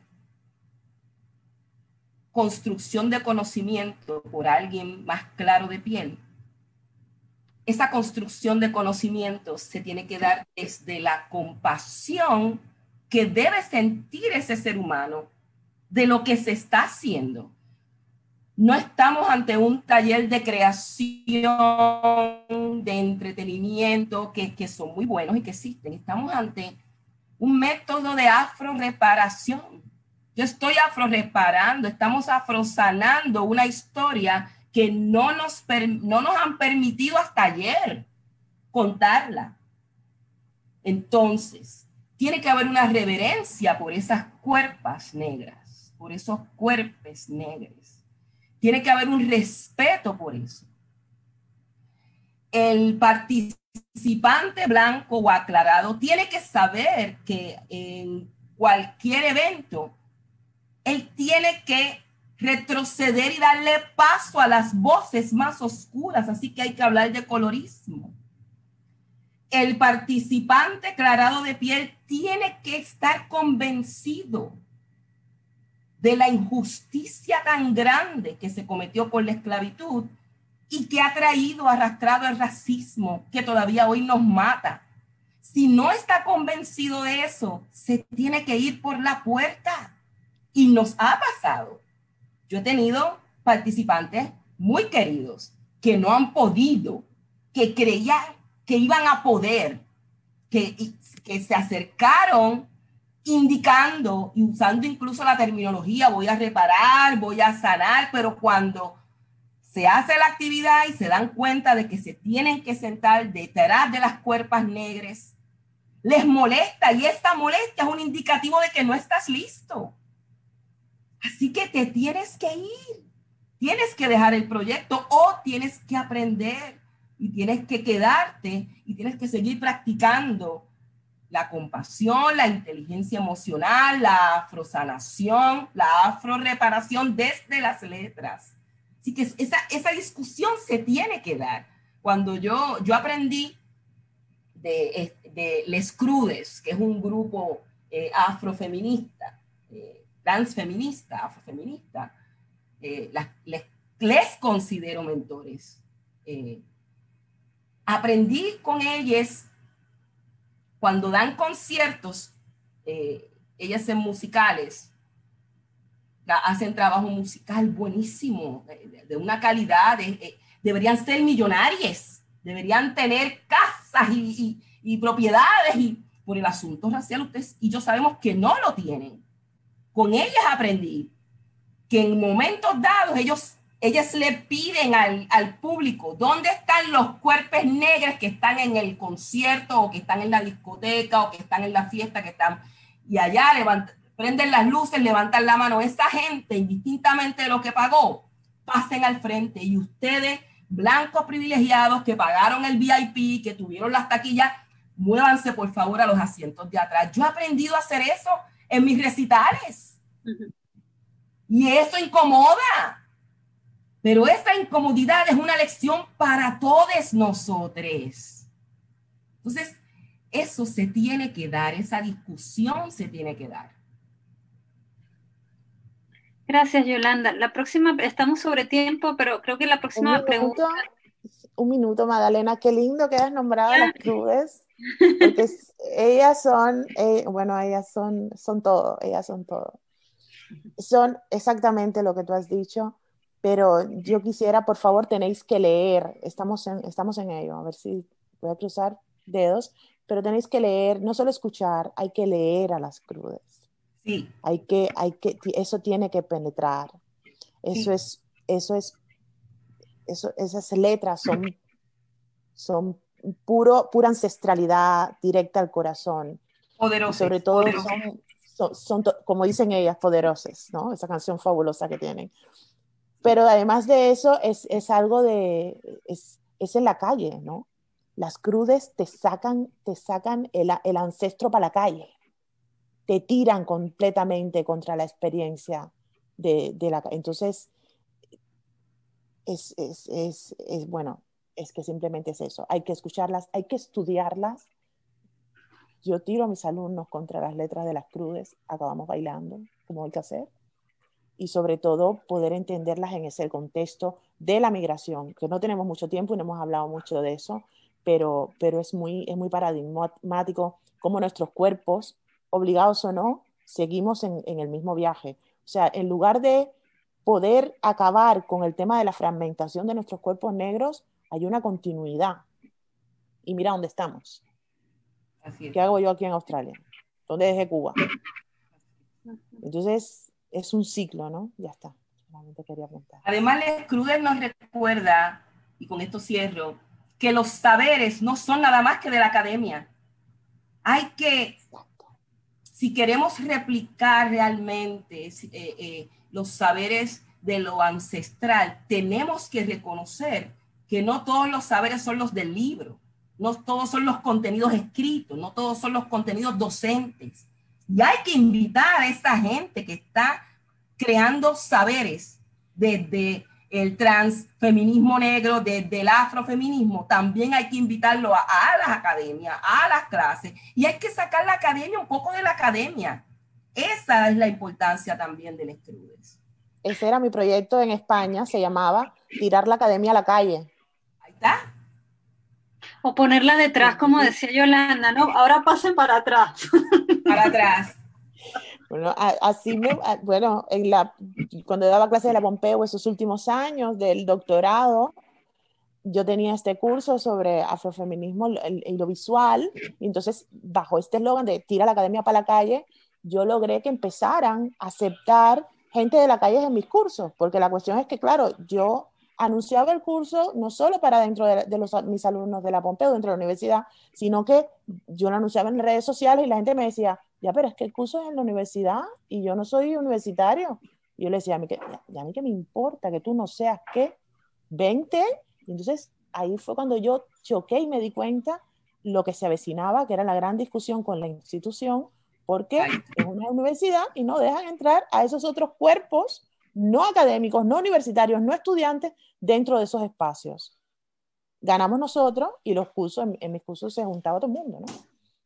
Speaker 5: construcción de conocimiento por alguien más claro de piel, esa construcción de conocimiento se tiene que dar desde la compasión que debe sentir ese ser humano de lo que se está haciendo. No estamos ante un taller de creación, de entretenimiento, que son muy buenos y que existen. Estamos ante un método de afroreparación. Yo estoy afroreparando, estamos afrosanando una historia que no nos han permitido hasta ayer contarla. Entonces, tiene que haber una reverencia por esas cuerpas negras, por esos cuerpos negros. Tiene que haber un respeto por eso. El participante blanco o aclarado tiene que saber que en cualquier evento, él tiene que retroceder y darle paso a las voces más oscuras, así que hay que hablar de colorismo. El participante aclarado de piel tiene que estar convencido de la injusticia tan grande que se cometió con la esclavitud y que ha arrastrado el racismo que todavía hoy nos mata. Si no está convencido de eso, se tiene que ir por la puerta. Y nos ha pasado. Yo he tenido participantes muy queridos que no han podido, que creían que iban a poder, que se acercaron indicando y usando incluso la terminología, voy a reparar, voy a sanar, pero cuando se hace la actividad y se dan cuenta de que se tienen que sentar detrás de las cuerpas negras, les molesta, y esta molestia es un indicativo de que no estás listo. Así que te tienes que ir, tienes que dejar el proyecto o tienes que aprender y tienes que quedarte y tienes que seguir practicando la compasión, la inteligencia emocional, la afrosanación, la afroreparación desde las letras. Así que esa discusión se tiene que dar. Cuando yo aprendí de Les Crudes, que es un grupo afrofeminista, dance feminista, afrofeminista, les considero mentores. Aprendí con ellas cuando dan conciertos, ellas en musicales, hacen trabajo musical buenísimo, de una calidad, deberían ser millonarias, deberían tener casas y propiedades, y por el asunto racial ustedes y yo sabemos que no lo tienen. Con ellas aprendí que en momentos dados ellas le piden al público dónde están los cuerpos negros que están en el concierto o que están en la discoteca o que están en la fiesta, y allá prenden las luces, levantan la mano. Esa gente, indistintamente de lo que pagó, pasen al frente, y ustedes, blancos privilegiados que pagaron el VIP, que tuvieron las taquillas, muévanse por favor a los asientos de atrás. Yo he aprendido a hacer eso en mis recitales. Y eso incomoda. Pero esa incomodidad es una lección para todos nosotros. Entonces, eso se tiene que dar, esa discusión se tiene que dar.
Speaker 6: Gracias, Yolanda. La próxima, estamos sobre tiempo, pero creo que la próxima pregunta...
Speaker 4: Un minuto, Magdalena. Qué lindo que hayas nombrado a las Crudes, porque ellas son todo, ellas son todo. Son exactamente lo que tú has dicho, pero yo quisiera, por favor, tenéis que leer, estamos en ello, a ver si voy a cruzar dedos, pero tenéis que leer, no solo escuchar, hay que leer a las Crudes.
Speaker 5: Sí.
Speaker 4: Eso tiene que penetrar. Esas letras son pura ancestralidad directa al corazón.
Speaker 5: Poderosas.
Speaker 4: Y sobre todo como dicen ellas, poderosas, ¿no? Esa canción fabulosa que tienen. Pero además de eso, es algo es en la calle, ¿no? Las crudes te sacan el ancestro para la calle, te tiran completamente contra la experiencia de la calle. Entonces, bueno, es que simplemente es eso. Hay que escucharlas, hay que estudiarlas. Yo tiro a mis alumnos contra las letras de las crudes, acabamos bailando, como hay que hacer. Y sobre todo poder entenderlas en ese contexto de la migración, que no tenemos mucho tiempo y no hemos hablado mucho de eso, pero es muy paradigmático cómo nuestros cuerpos, obligados o no, seguimos en el mismo viaje. O sea, en lugar de poder acabar con el tema de la fragmentación de nuestros cuerpos negros, hay una continuidad. Y mira dónde estamos.
Speaker 5: Así es.
Speaker 4: ¿Qué hago yo aquí en Australia? ¿Dónde dejé Cuba? Entonces, es un ciclo, ¿no? Ya está. Solamente quería apuntar.
Speaker 5: Además, Les Crudes nos recuerda, y con esto cierro, que los saberes no son nada más que de la academia. Hay que, si queremos replicar realmente los saberes de lo ancestral, tenemos que reconocer que no todos los saberes son los del libro, no todos son los contenidos escritos, no todos son los contenidos docentes. Y hay que invitar a esa gente que está creando saberes desde el transfeminismo negro, desde el afrofeminismo. También hay que invitarlo a las academias, a las clases, y hay que sacar la academia un poco de la academia. Esa es la importancia también de Les Crudes.
Speaker 4: Ese era mi proyecto en España, se llamaba Tirar la academia a la calle.
Speaker 5: Ahí está.
Speaker 6: O ponerla detrás, como decía Yolanda, ¿no? Ahora pasen para atrás.
Speaker 5: Para atrás.
Speaker 4: Bueno, cuando daba clase de la Pompeu esos últimos años del doctorado, yo tenía este curso sobre afrofeminismo y lo visual, y entonces bajo este eslogan de tira la academia para la calle, yo logré que empezaran a aceptar gente de la calle en mis cursos, porque la cuestión es que, claro, yo anunciaba el curso no solo para dentro de mis alumnos de la Pompeu, dentro de la universidad, sino que yo lo anunciaba en redes sociales y la gente me decía, ya, pero es que el curso es en la universidad y yo no soy universitario. Y yo le decía, a mí que me importa que tú no seas qué, vente. Y entonces ahí fue cuando yo choqué y me di cuenta lo que se avecinaba, que era la gran discusión con la institución, porque es una universidad y no dejan entrar a esos otros cuerpos no académicos, no universitarios, no estudiantes dentro de esos espacios. Ganamos nosotros y los cursos, en mis cursos se juntaba todo el mundo, ¿no?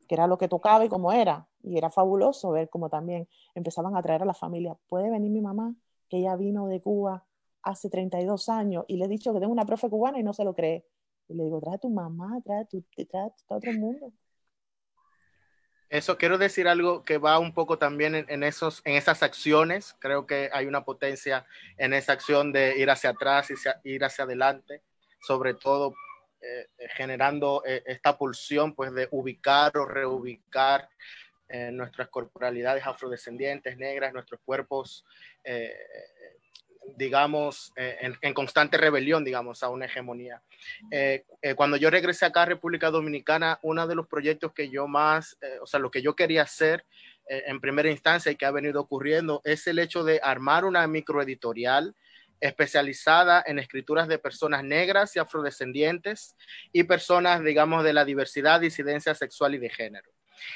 Speaker 4: Que era lo que tocaba y cómo era. Y era fabuloso ver cómo también empezaban a traer a la familia. ¿Puede venir mi mamá? Que ella vino de Cuba hace 32 años y le he dicho que tengo una profe cubana y no se lo cree. Y le digo, trae a tu mamá, trae a todo el mundo.
Speaker 3: Eso quiero decir algo que va un poco también en esas acciones. Creo que hay una potencia en esa acción de ir hacia atrás y ir hacia adelante, sobre todo generando esta pulsión pues, de ubicar o reubicar nuestras corporalidades afrodescendientes, negras, nuestros cuerpos, digamos, en constante rebelión, digamos, a una hegemonía. Cuando yo regresé acá a República Dominicana, uno de los proyectos que yo más, lo que yo quería hacer en primera instancia y que ha venido ocurriendo es el hecho de armar una microeditorial especializada en escrituras de personas negras y afrodescendientes y personas, digamos, de la diversidad, disidencia sexual y de género.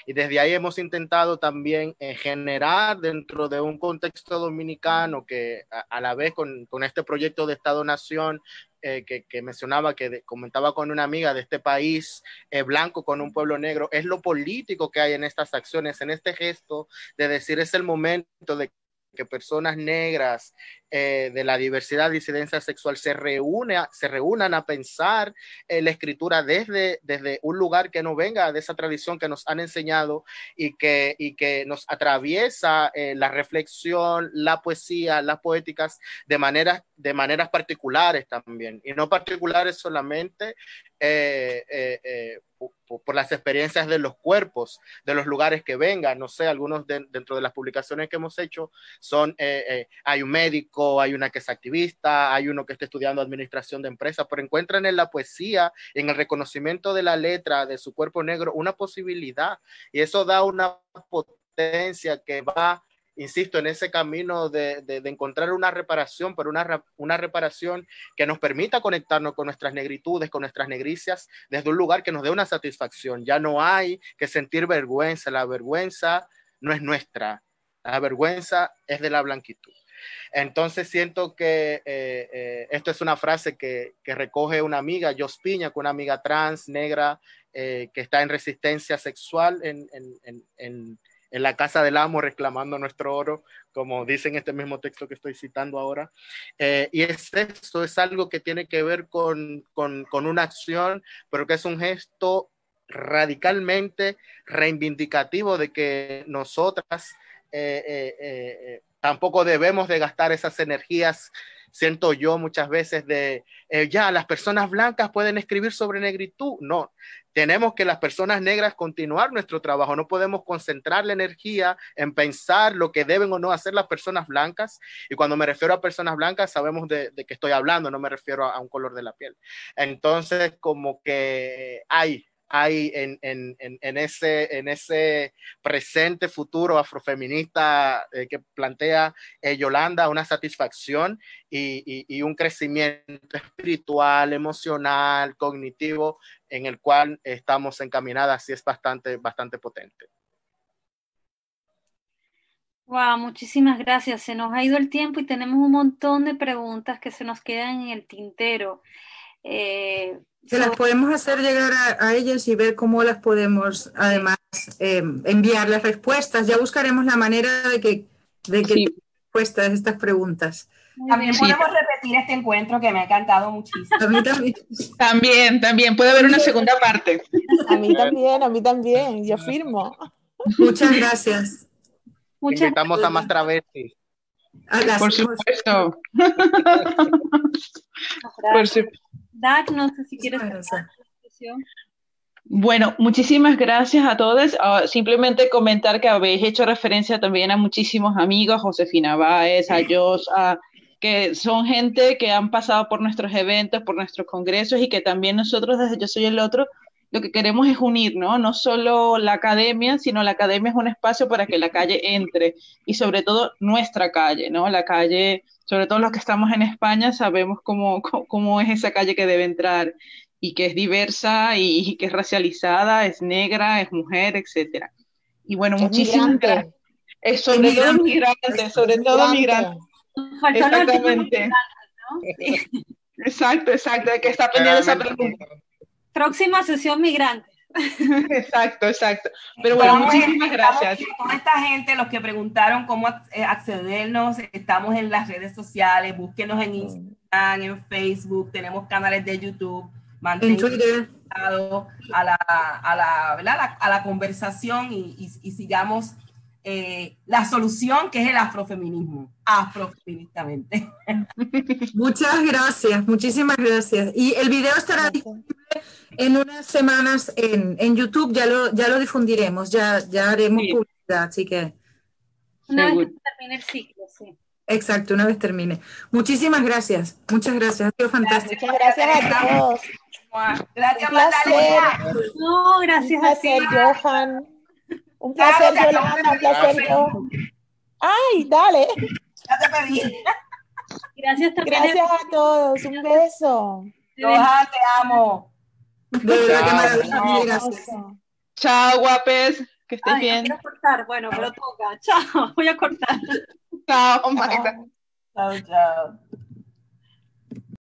Speaker 3: Y desde ahí hemos intentado también generar dentro de un contexto dominicano que a la vez con este proyecto de Estado-Nación que mencionaba, que comentaba con una amiga de este país blanco con un pueblo negro, es lo político que hay en estas acciones, en este gesto de decir es el momento de que personas negras de la diversidad, disidencia sexual se reúnan a pensar la escritura desde un lugar que no venga de esa tradición que nos han enseñado y que nos atraviesa la reflexión, la poesía, las poéticas de maneras particulares también, y no particulares solamente por las experiencias de los cuerpos, de los lugares que vengan. No sé, algunos dentro de las publicaciones que hemos hecho son, hay un médico, hay una que es activista, hay uno que está estudiando administración de empresas, pero encuentran en la poesía, en el reconocimiento de la letra de su cuerpo negro, una posibilidad, y eso da una potencia resistencia que va, insisto, en ese camino de encontrar una reparación, pero una reparación que nos permita conectarnos con nuestras negritudes, con nuestras negricias, desde un lugar que nos dé una satisfacción. Ya no hay que sentir vergüenza, la vergüenza no es nuestra, la vergüenza es de la blanquitud. Entonces siento que esto es una frase que recoge una amiga, Jos Piña, una amiga trans, negra, que está en resistencia sexual en la casa del amo reclamando nuestro oro, como dice en este mismo texto que estoy citando ahora. Y esto es algo que tiene que ver con una acción, pero que es un gesto radicalmente reivindicativo de que nosotras tampoco debemos de gastar esas energías, siento yo muchas veces, de ya las personas blancas pueden escribir sobre negritud. No, tenemos que las personas negras continuar nuestro trabajo, no podemos concentrar la energía en pensar lo que deben o no hacer las personas blancas, y cuando me refiero a personas blancas sabemos de qué estoy hablando, no me refiero a un color de la piel. Entonces como que hay en ese presente futuro afrofeminista que plantea Yolanda una satisfacción y un crecimiento espiritual, emocional, cognitivo, en el cual estamos encaminadas y es bastante potente.
Speaker 6: Wow, muchísimas gracias. Se nos ha ido el tiempo y tenemos un montón de preguntas que se nos quedan en el tintero.
Speaker 2: Se las podemos hacer llegar a ellos y ver cómo las podemos, además, enviar las respuestas. Ya buscaremos la manera de que sí, respuestas a estas preguntas.
Speaker 5: También podemos repetir este encuentro que me ha encantado muchísimo.
Speaker 2: A mí también.
Speaker 7: También puede haber una segunda parte.
Speaker 4: A mí también, yo firmo.
Speaker 2: Muchas gracias.
Speaker 3: Invitamos a más travestis.
Speaker 7: Por supuesto. Por supuesto.
Speaker 6: Dag, no sé si quieres.
Speaker 1: Bueno, muchísimas gracias a todos. Simplemente comentar que habéis hecho referencia también a muchísimos amigos, a Josefina Báez, a Jos, que son gente que han pasado por nuestros eventos, por nuestros congresos, y que también nosotros desde Yo Soy el Otro lo que queremos es unir, ¿no? No solo la academia, sino la academia es un espacio para que la calle entre, y sobre todo nuestra calle, ¿no? La calle, sobre todo los que estamos en España, sabemos cómo es esa calle que debe entrar, y que es diversa, y que es racializada, es negra, es mujer, etcétera. Y bueno, muchísimas gracias. Sobre todo migrantes. Exactamente. ¿No? Sí. Exacto, que está pendiente esa pregunta.
Speaker 6: Próxima sesión migrantes.
Speaker 1: Exacto. Pero bueno, muchísimas gracias.
Speaker 5: Toda esta gente, los que preguntaron cómo accedernos, estamos en las redes sociales, búsquenos en Instagram, en Facebook, tenemos canales de YouTube, manténganse a la conversación y sigamos la solución, que es el afrofeminismo, afrofeministamente.
Speaker 2: Muchas gracias, muchísimas gracias. Y el video estará disponible en unas semanas en YouTube, ya lo difundiremos, ya haremos publicidad, así que...
Speaker 6: Una vez que termine el ciclo, sí.
Speaker 2: Exacto, una vez termine. Muchísimas gracias, muchas gracias, ha sido fantástico.
Speaker 4: Muchas gracias a todos.
Speaker 5: Gracias, Magdalena.
Speaker 6: No, gracias a ti,
Speaker 4: Johan. Un placer, Yolanda, un placer, yo. ¡Ay, dale!
Speaker 5: Ya te pedí.
Speaker 6: Gracias también.
Speaker 4: Gracias a todos, un beso.
Speaker 5: Johan, te amo.
Speaker 2: De verdad que maravilla, gracias.
Speaker 1: Chao, guapes, que estés bien.
Speaker 6: Quiero cortar, bueno, pero toca. Chao, voy a cortar.
Speaker 1: Chao, Magda.
Speaker 5: Chao.